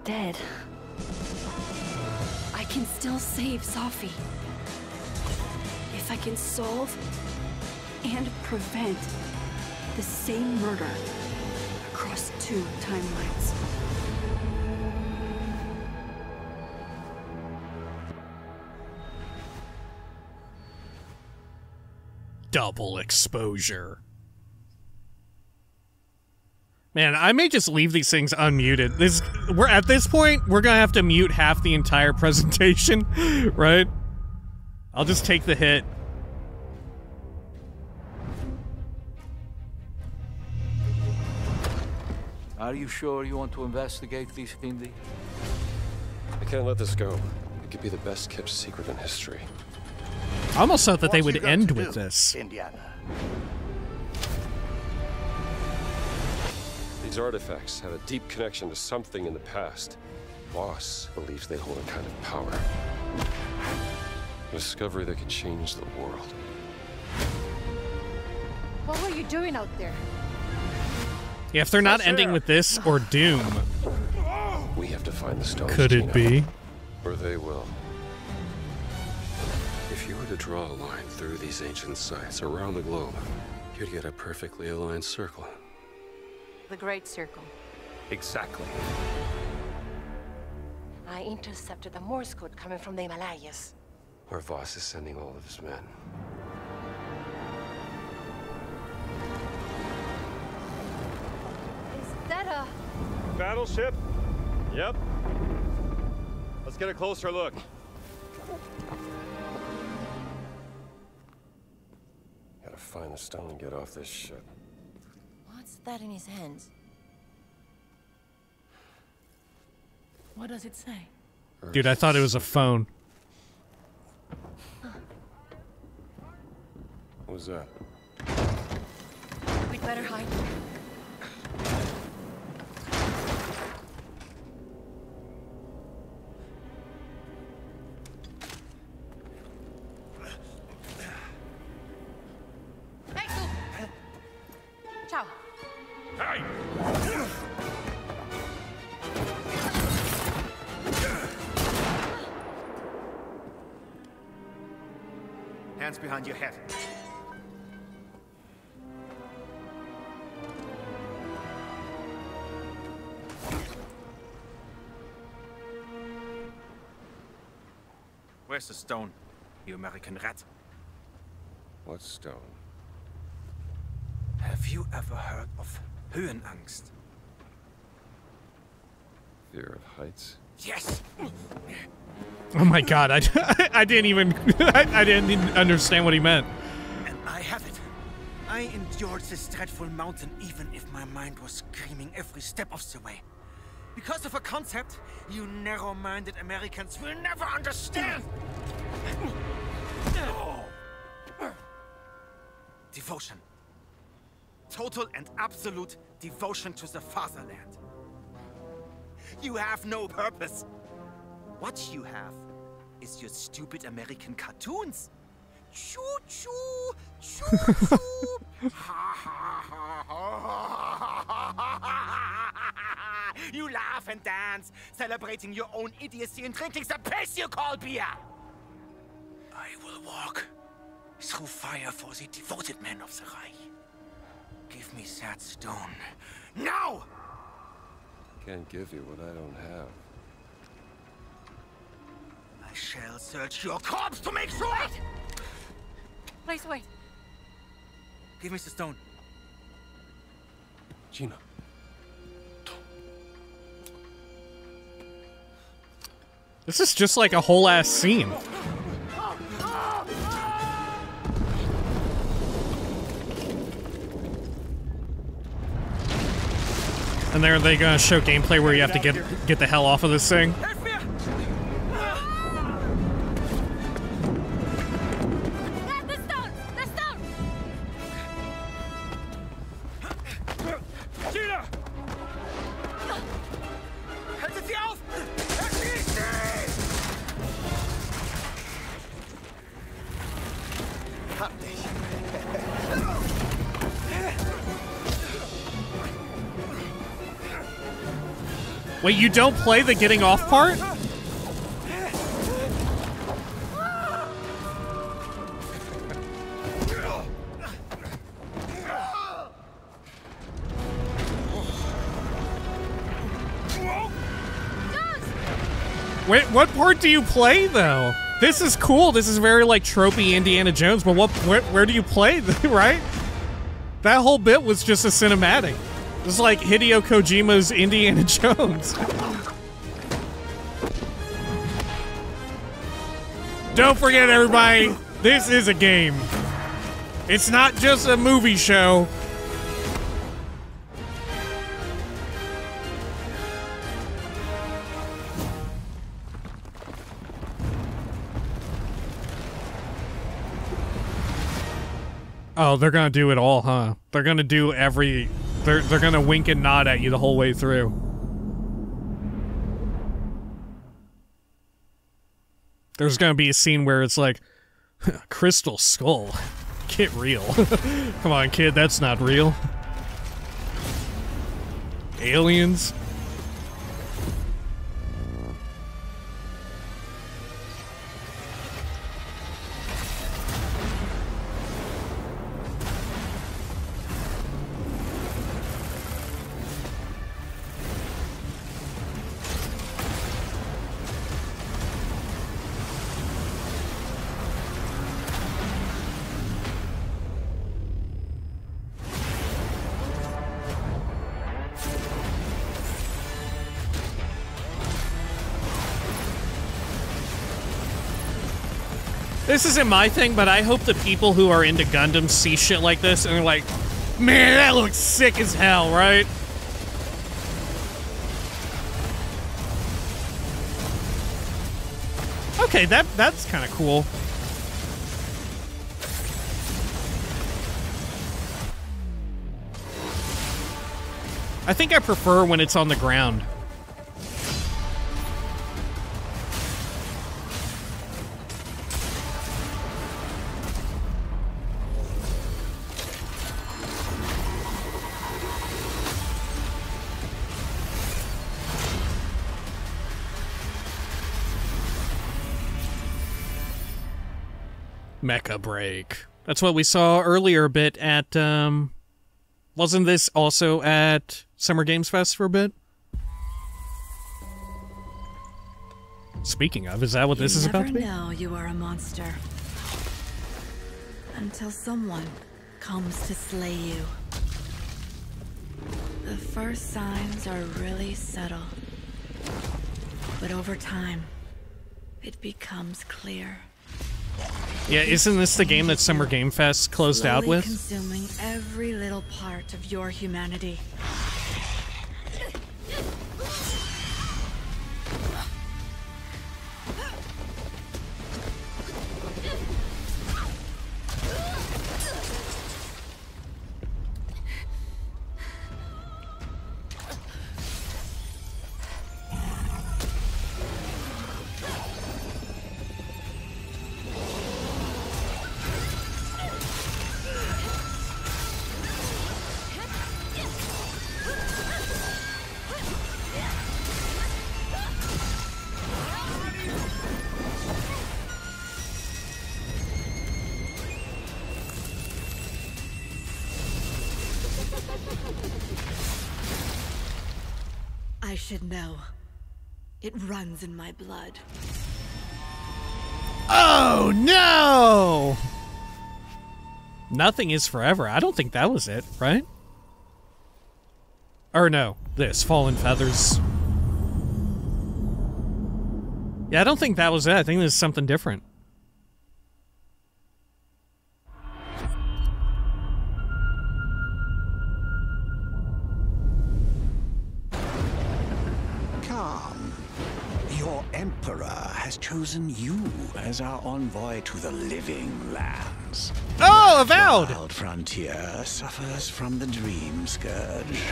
dead. I can still save Safi if I can solve and prevent the same murder across 2 timelines. Double exposure. Man, I may just leave these things unmuted. We're at this point, we're gonna have to mute half the entire presentation, right? I'll just take the hit. Are you sure you want to investigate this, Indy? I can't let this go. It could be the best kept secret in history. I almost thought that they would end with this. Indiana. These artifacts have a deep connection to something in the past. Boss believes they hold a kind of power. A discovery that could change the world. What were you doing out there? Yeah, if they're not ending with this or Doom. We have to find the stones. Could it be? Or they will. If you were to draw a line through these ancient sites around the globe, you'd get a perfectly aligned circle. The Great Circle. Exactly. I intercepted a Morse code coming from the Himalayas. Where Voss is sending all of his men. Is that a battleship? Yep. Let's get a closer look. Gotta find the stone and get off this ship. What's that in his hands? What does it say? Dude, I thought it was a phone. What was that? We'd better hide. Ciao. Hey! Hands behind your head. Where's the stone, you American rat? What stone? Have you ever heard of Höhenangst? Fear of heights? Yes! Oh my god, I didn't even I didn't even understand what he meant. And I have it. I endured this dreadful mountain even if my mind was screaming every step of the way. Because of a concept you narrow-minded Americans will never understand. Devotion. Total and absolute devotion to the fatherland. You have no purpose. What you have is your stupid American cartoons. Choo-choo, choo-choo. You laugh and dance, celebrating your own idiocy and drinking the piss you call beer. I will walk through fire for the devoted men of the Reich. Give me that stone. Now! Can't give you what I don't have. I shall search your corpse to make sure! Wait! Please wait. Give me the stone. Gina. This is just like a whole ass scene. And are they gonna show gameplay where you have to get the hell off of this thing? Wait, you don't play the getting off part? Wait, what part do you play though? This is cool. This is very like tropey Indiana Jones, but where do you play, right? That whole bit was just a cinematic. This is like Hideo Kojima's Indiana Jones. Don't forget, everybody, this is a game. It's not just a movie show. Oh, they're gonna do it all, huh? They're gonna do every... They're gonna wink and nod at you the whole way through. There's gonna be a scene where it's like, Crystal Skull, get real. Come on, kid, that's not real. Aliens. this isn't my thing, but I hope the people who are into Gundam see shit like this and are like, man, that looks sick as hell, right? Okay, that's kind of cool. I think I prefer when it's on the ground. Mecha break. That's what we saw earlier a bit at, wasn't this also at Summer Games Fest for a bit? Speaking of, is that what this is about to be? You never know you are a monster until someone comes to slay you. The first signs are really subtle, but over time, it becomes clear. Yeah, isn't this the game that Summer Game Fest closed out with? Consuming every little part of your humanity. I should know. It runs in my blood. Oh, no! Nothing is forever. I don't think that was it, right? Or no, this, Fallen Feathers. Yeah, I don't think that was it. I think this is something different. Emperor has chosen you as our envoy to the living lands. Oh, Avowed! The wild frontier suffers from the dream scourge.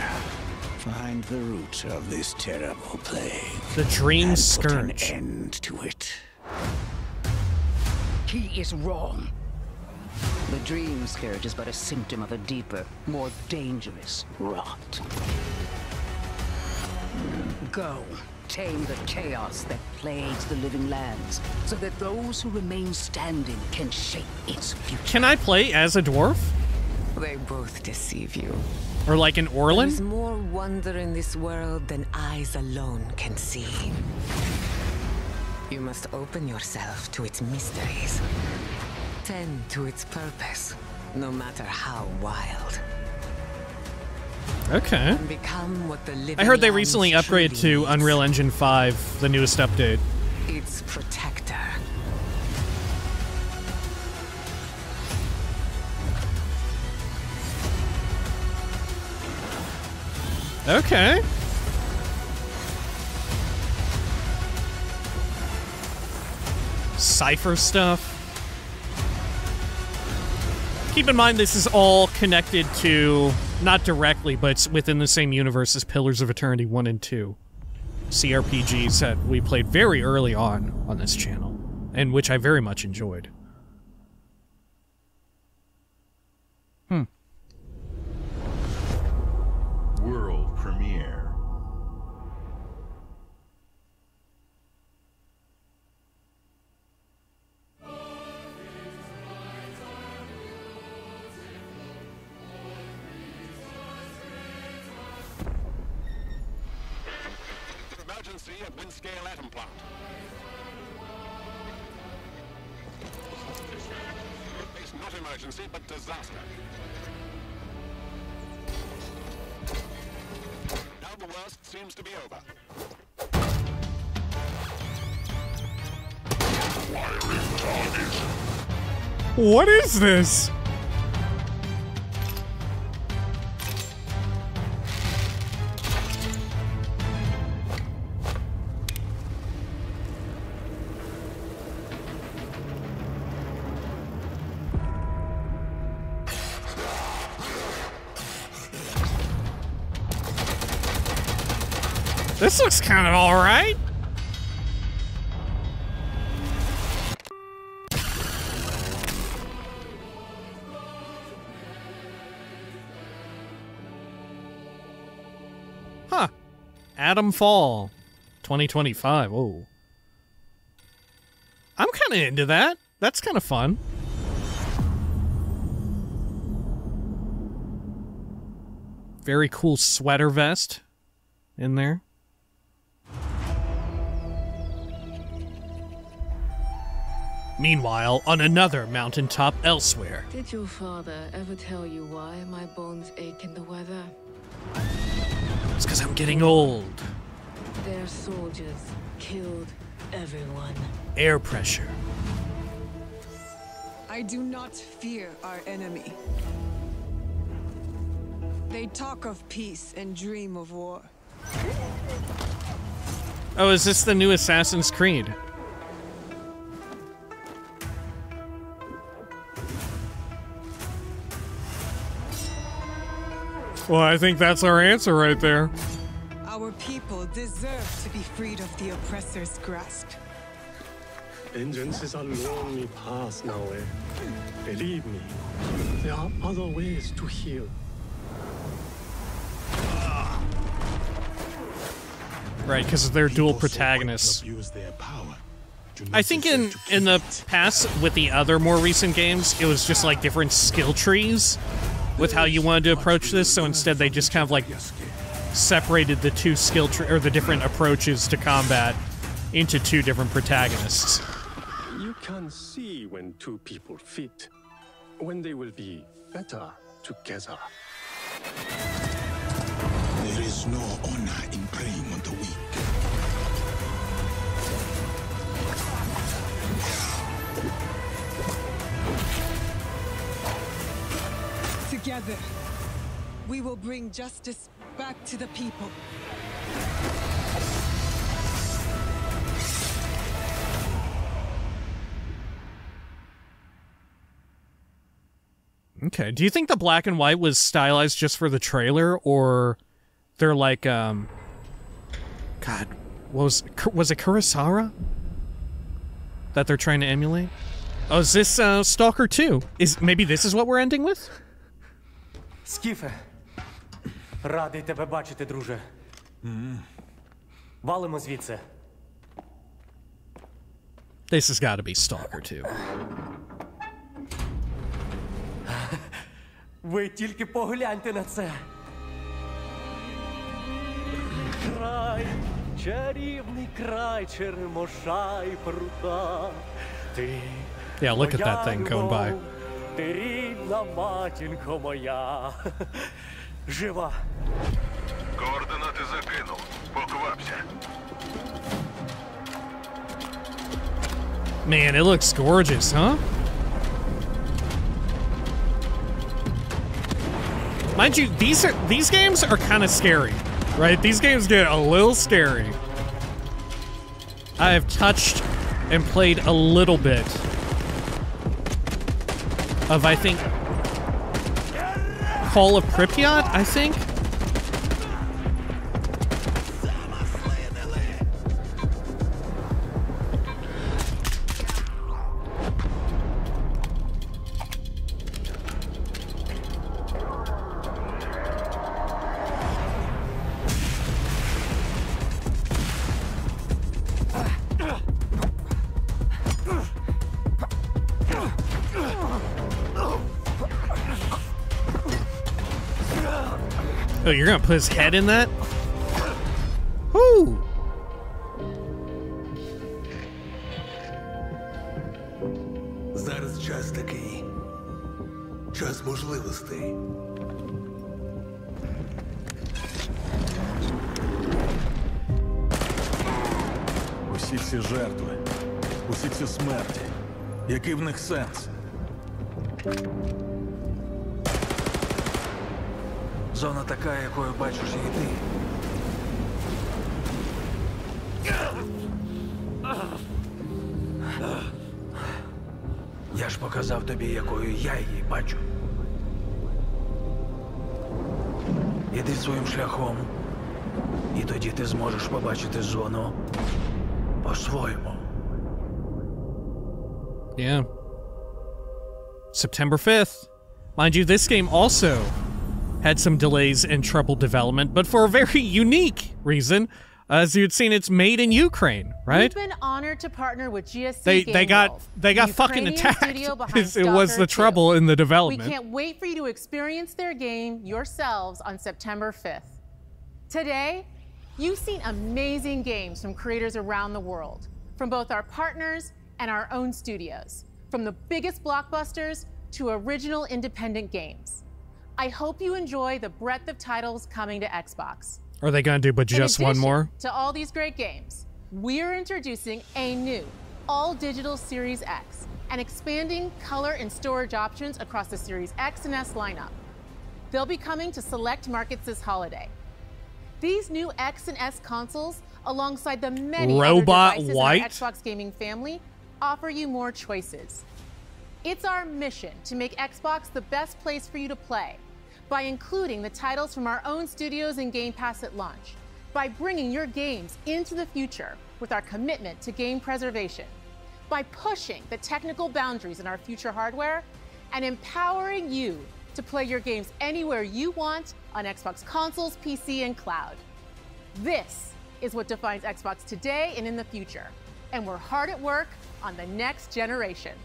Find the root of this terrible plague. The dream and scourge. Put an end to it. He is wrong. The dream scourge is but a symptom of a deeper, more dangerous rot. Go. Tame the chaos that plagues the living lands, so that those who remain standing can shape its future. Can I play as a dwarf? They both deceive you. Or like an Orlin? There's more wonder in this world than eyes alone can see. You must open yourself to its mysteries. Tend to its purpose, no matter how wild. Okay. Become what the living I heard they recently lands upgraded to truly Unreal Engine 5, the newest update. its protector. Okay. Cypher stuff. Keep in mind this is all connected to, not directly, but it's within the same universe as Pillars of Eternity 1 and 2. CRPGs that we played very early on this channel, and which I very much enjoyed. World premiere. Emergency at Windscale Atom Plant. It's not emergency, but disaster. Now the worst seems to be over. Wiring target. What is this? This looks kind of alright. Huh. Atom Fall 2025. Oh. I'm kind of into that. That's kind of fun. Very cool sweater vest in there. Meanwhile, on another mountaintop elsewhere. Did your father ever tell you why my bones ache in the weather? It's because I'm getting old. Their soldiers killed everyone. Air pressure. I do not fear our enemy. They talk of peace and dream of war. Oh, is this the new Assassin's Creed? Well, I think that's our answer right there. Our people deserve to be freed of the oppressor's grasp. Vengeance is a lonely path now, eh? Believe me, there are other ways to heal. Right, because they're dual protagonists. I think in the past, with the other more recent games, it was just like different skill trees with how you wanted to approach this, so instead they just kind of like separated the two skill or the different approaches to combat into two different protagonists. You can see when two people fit, when they will be better together. There is no honor in preying on the weak. Together, we will bring justice back to the people. Okay, do you think the black and white was stylized just for the trailer, or they're like, God, was it Kurosawa that they're trying to emulate? Oh, is this Stalker 2? Maybe this is what we're ending with? Скіфе, радий тебе бачити, друже. Валимо звідси. This has got to be Stalker 2. Ви тільки погляньте на це. Край, чарівний край черемоша і прута. Ти, Yeah, look at that thing going by. ти рідна матінко моя. Жива. Координати закинув. Поквапся. Man, it looks gorgeous, huh? Mind you, these games are kind of scary, right? These games get a little scary. I have touched and played a little bit of, I think, Call of Pripyat, I think? Oh, you're gonna put his head in that? Whoo! Зараз час такий. Час можливостей. Усі ці жертви, усі ці смерті. Який в них сенс? Зона така, якою бачиш її ти. Я ж показав тобі, якою я її бачу. Іди своїм шляхом, і тоді ти зможеш побачити зону по-своєму. Yeah. September 5th. Mind you, this game also had some delays and trouble development, but for a very unique reason. As you'd seen, it's made in Ukraine, right? We've been honored to partner with GSC they got fucking attacked. It was the trouble in the development. We can't wait for you to experience their game yourselves on September 5th. Today, you've seen amazing games from creators around the world, from both our partners and our own studios, from the biggest blockbusters to original independent games. I hope you enjoy the breadth of titles coming to Xbox. Are they gonna do but just one more? To all these great games, we're introducing a new all-digital Series X and expanding color and storage options across the Series X and S lineup. They'll be coming to select markets this holiday. These new X and S consoles, alongside the many other devices in our Xbox gaming family, offer you more choices. It's our mission to make Xbox the best place for you to play, by including the titles from our own studios in Game Pass at launch, by bringing your games into the future with our commitment to game preservation, by pushing the technical boundaries in our future hardware, and empowering you to play your games anywhere you want on Xbox consoles, PC, and cloud. This is what defines Xbox today and in the future, and we're hard at work on the next generation.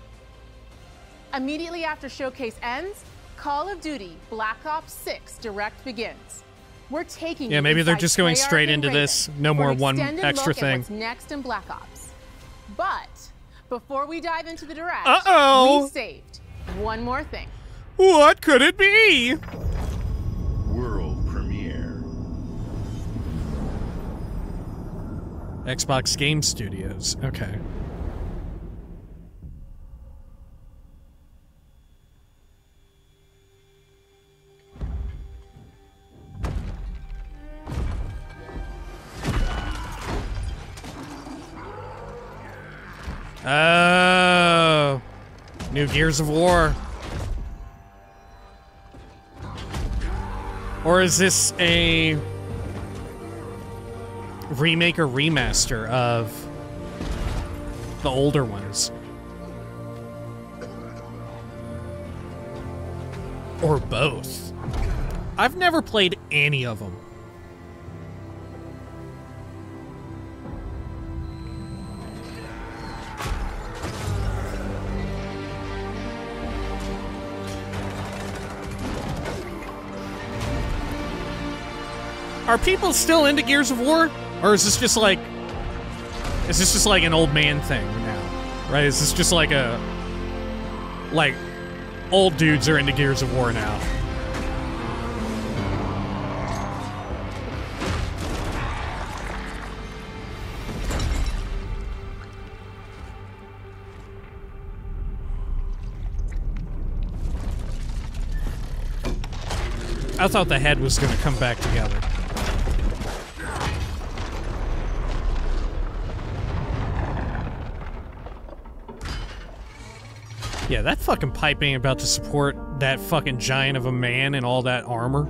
Immediately after Showcase ends, Call of Duty Black Ops 6 Direct begins. We're taking yeah, maybe they're just going straight into this. No more one extra thing. What's next in Black Ops. But before we dive into the Direct, we saved one more thing. What could it be? World premiere. Xbox Game Studios. Okay. Oh, new Gears of War. Or is this a remake or remaster of the older ones? Or both? I've never played any of them. Are people still into Gears of War? Or is this just like an old man thing now? Right? Is this just like a old dudes are into Gears of War now? I thought the head was gonna come back together. Yeah, that fucking pipe ain't about to support that fucking giant of a man and all that armor.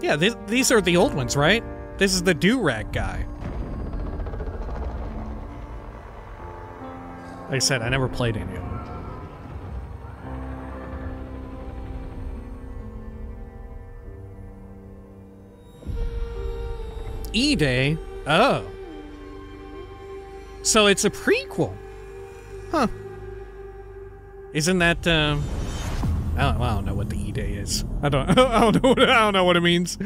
Yeah, these are the old ones, right? This is the do-rag guy. Like I said, I never played any of them. E-Day? Oh. So it's a prequel. Huh. Isn't that, I don't know what the E-Day is. I don't know what it means.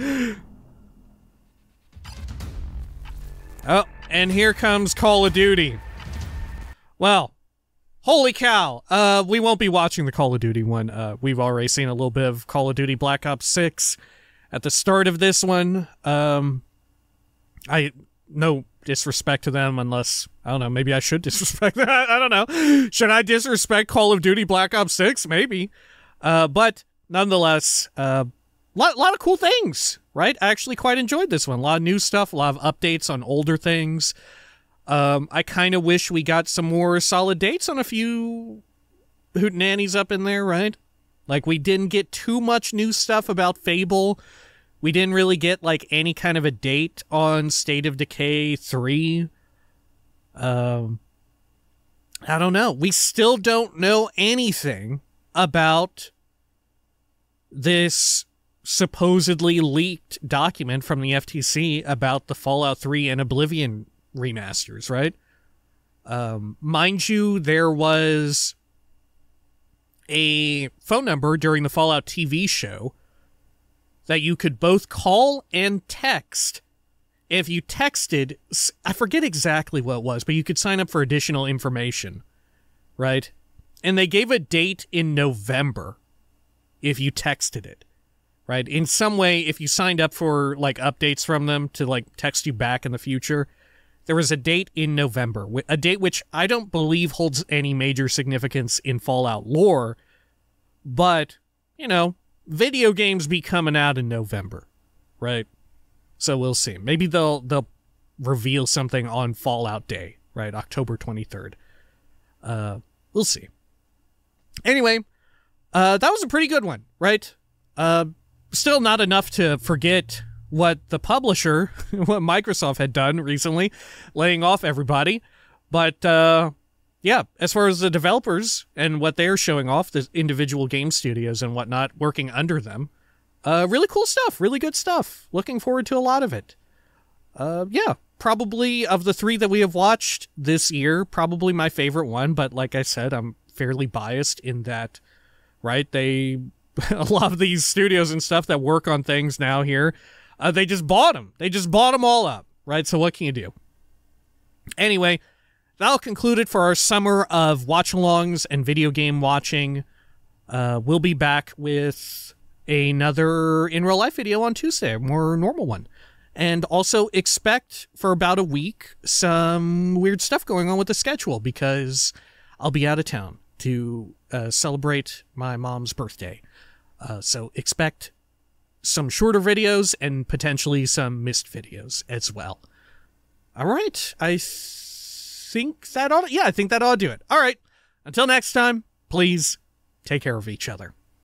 Oh, and here comes Call of Duty. Well, holy cow. We won't be watching the Call of Duty one. We've already seen a little bit of Call of Duty Black Ops 6 at the start of this one. No disrespect to them unless, I don't know, maybe I should disrespect them. I don't know. Should I disrespect Call of Duty Black Ops 6? Maybe. But nonetheless, lot of cool things, right? I actually quite enjoyed this one. A lot of new stuff, a lot of updates on older things. I kind of wish we got some more solid dates on a few hootenannies up in there, right? Like, we didn't get too much new stuff about Fable. We didn't really get, like, any kind of a date on State of Decay 3. I don't know. We still don't know anything about this supposedly leaked document from the FTC about the Fallout 3 and Oblivion remasters, right? Mind you, there was a phone number during the Fallout TV show that you could both call and text. If you texted, I forget exactly what it was, but you could sign up for additional information, right? And they gave a date in November if you texted it, right? In some way, if you signed up for, like, updates from them to, like, text you back in the future, there was a date in November, a date which I don't believe holds any major significance in Fallout lore, but, you know, video games be coming out in November, right? So we'll see. Maybe they'll reveal something on Fallout Day, right? October 23rd. We'll see. Anyway, that was a pretty good one, right? Still not enough to forget what the publisher, what Microsoft had done recently, laying off everybody. But, yeah, as far as the developers and what they're showing off, the individual game studios and whatnot working under them, really cool stuff, really good stuff. Looking forward to a lot of it. Yeah, probably of the three that we have watched this year, probably my favorite one. But like I said, I'm fairly biased in that, right? A lot of these studios and stuff that work on things now here, they just bought them. They just bought them all up, right? So what can you do? Anyway, that'll conclude it for our summer of watch-alongs and video game watching. We'll be back with another in real life video on Tuesday, a more normal one. And also expect for about a week some weird stuff going on with the schedule because I'll be out of town to celebrate my mom's birthday. So expect some shorter videos and potentially some missed videos as well. All right. I think that ought to do it. All right. Until next time, please take care of each other.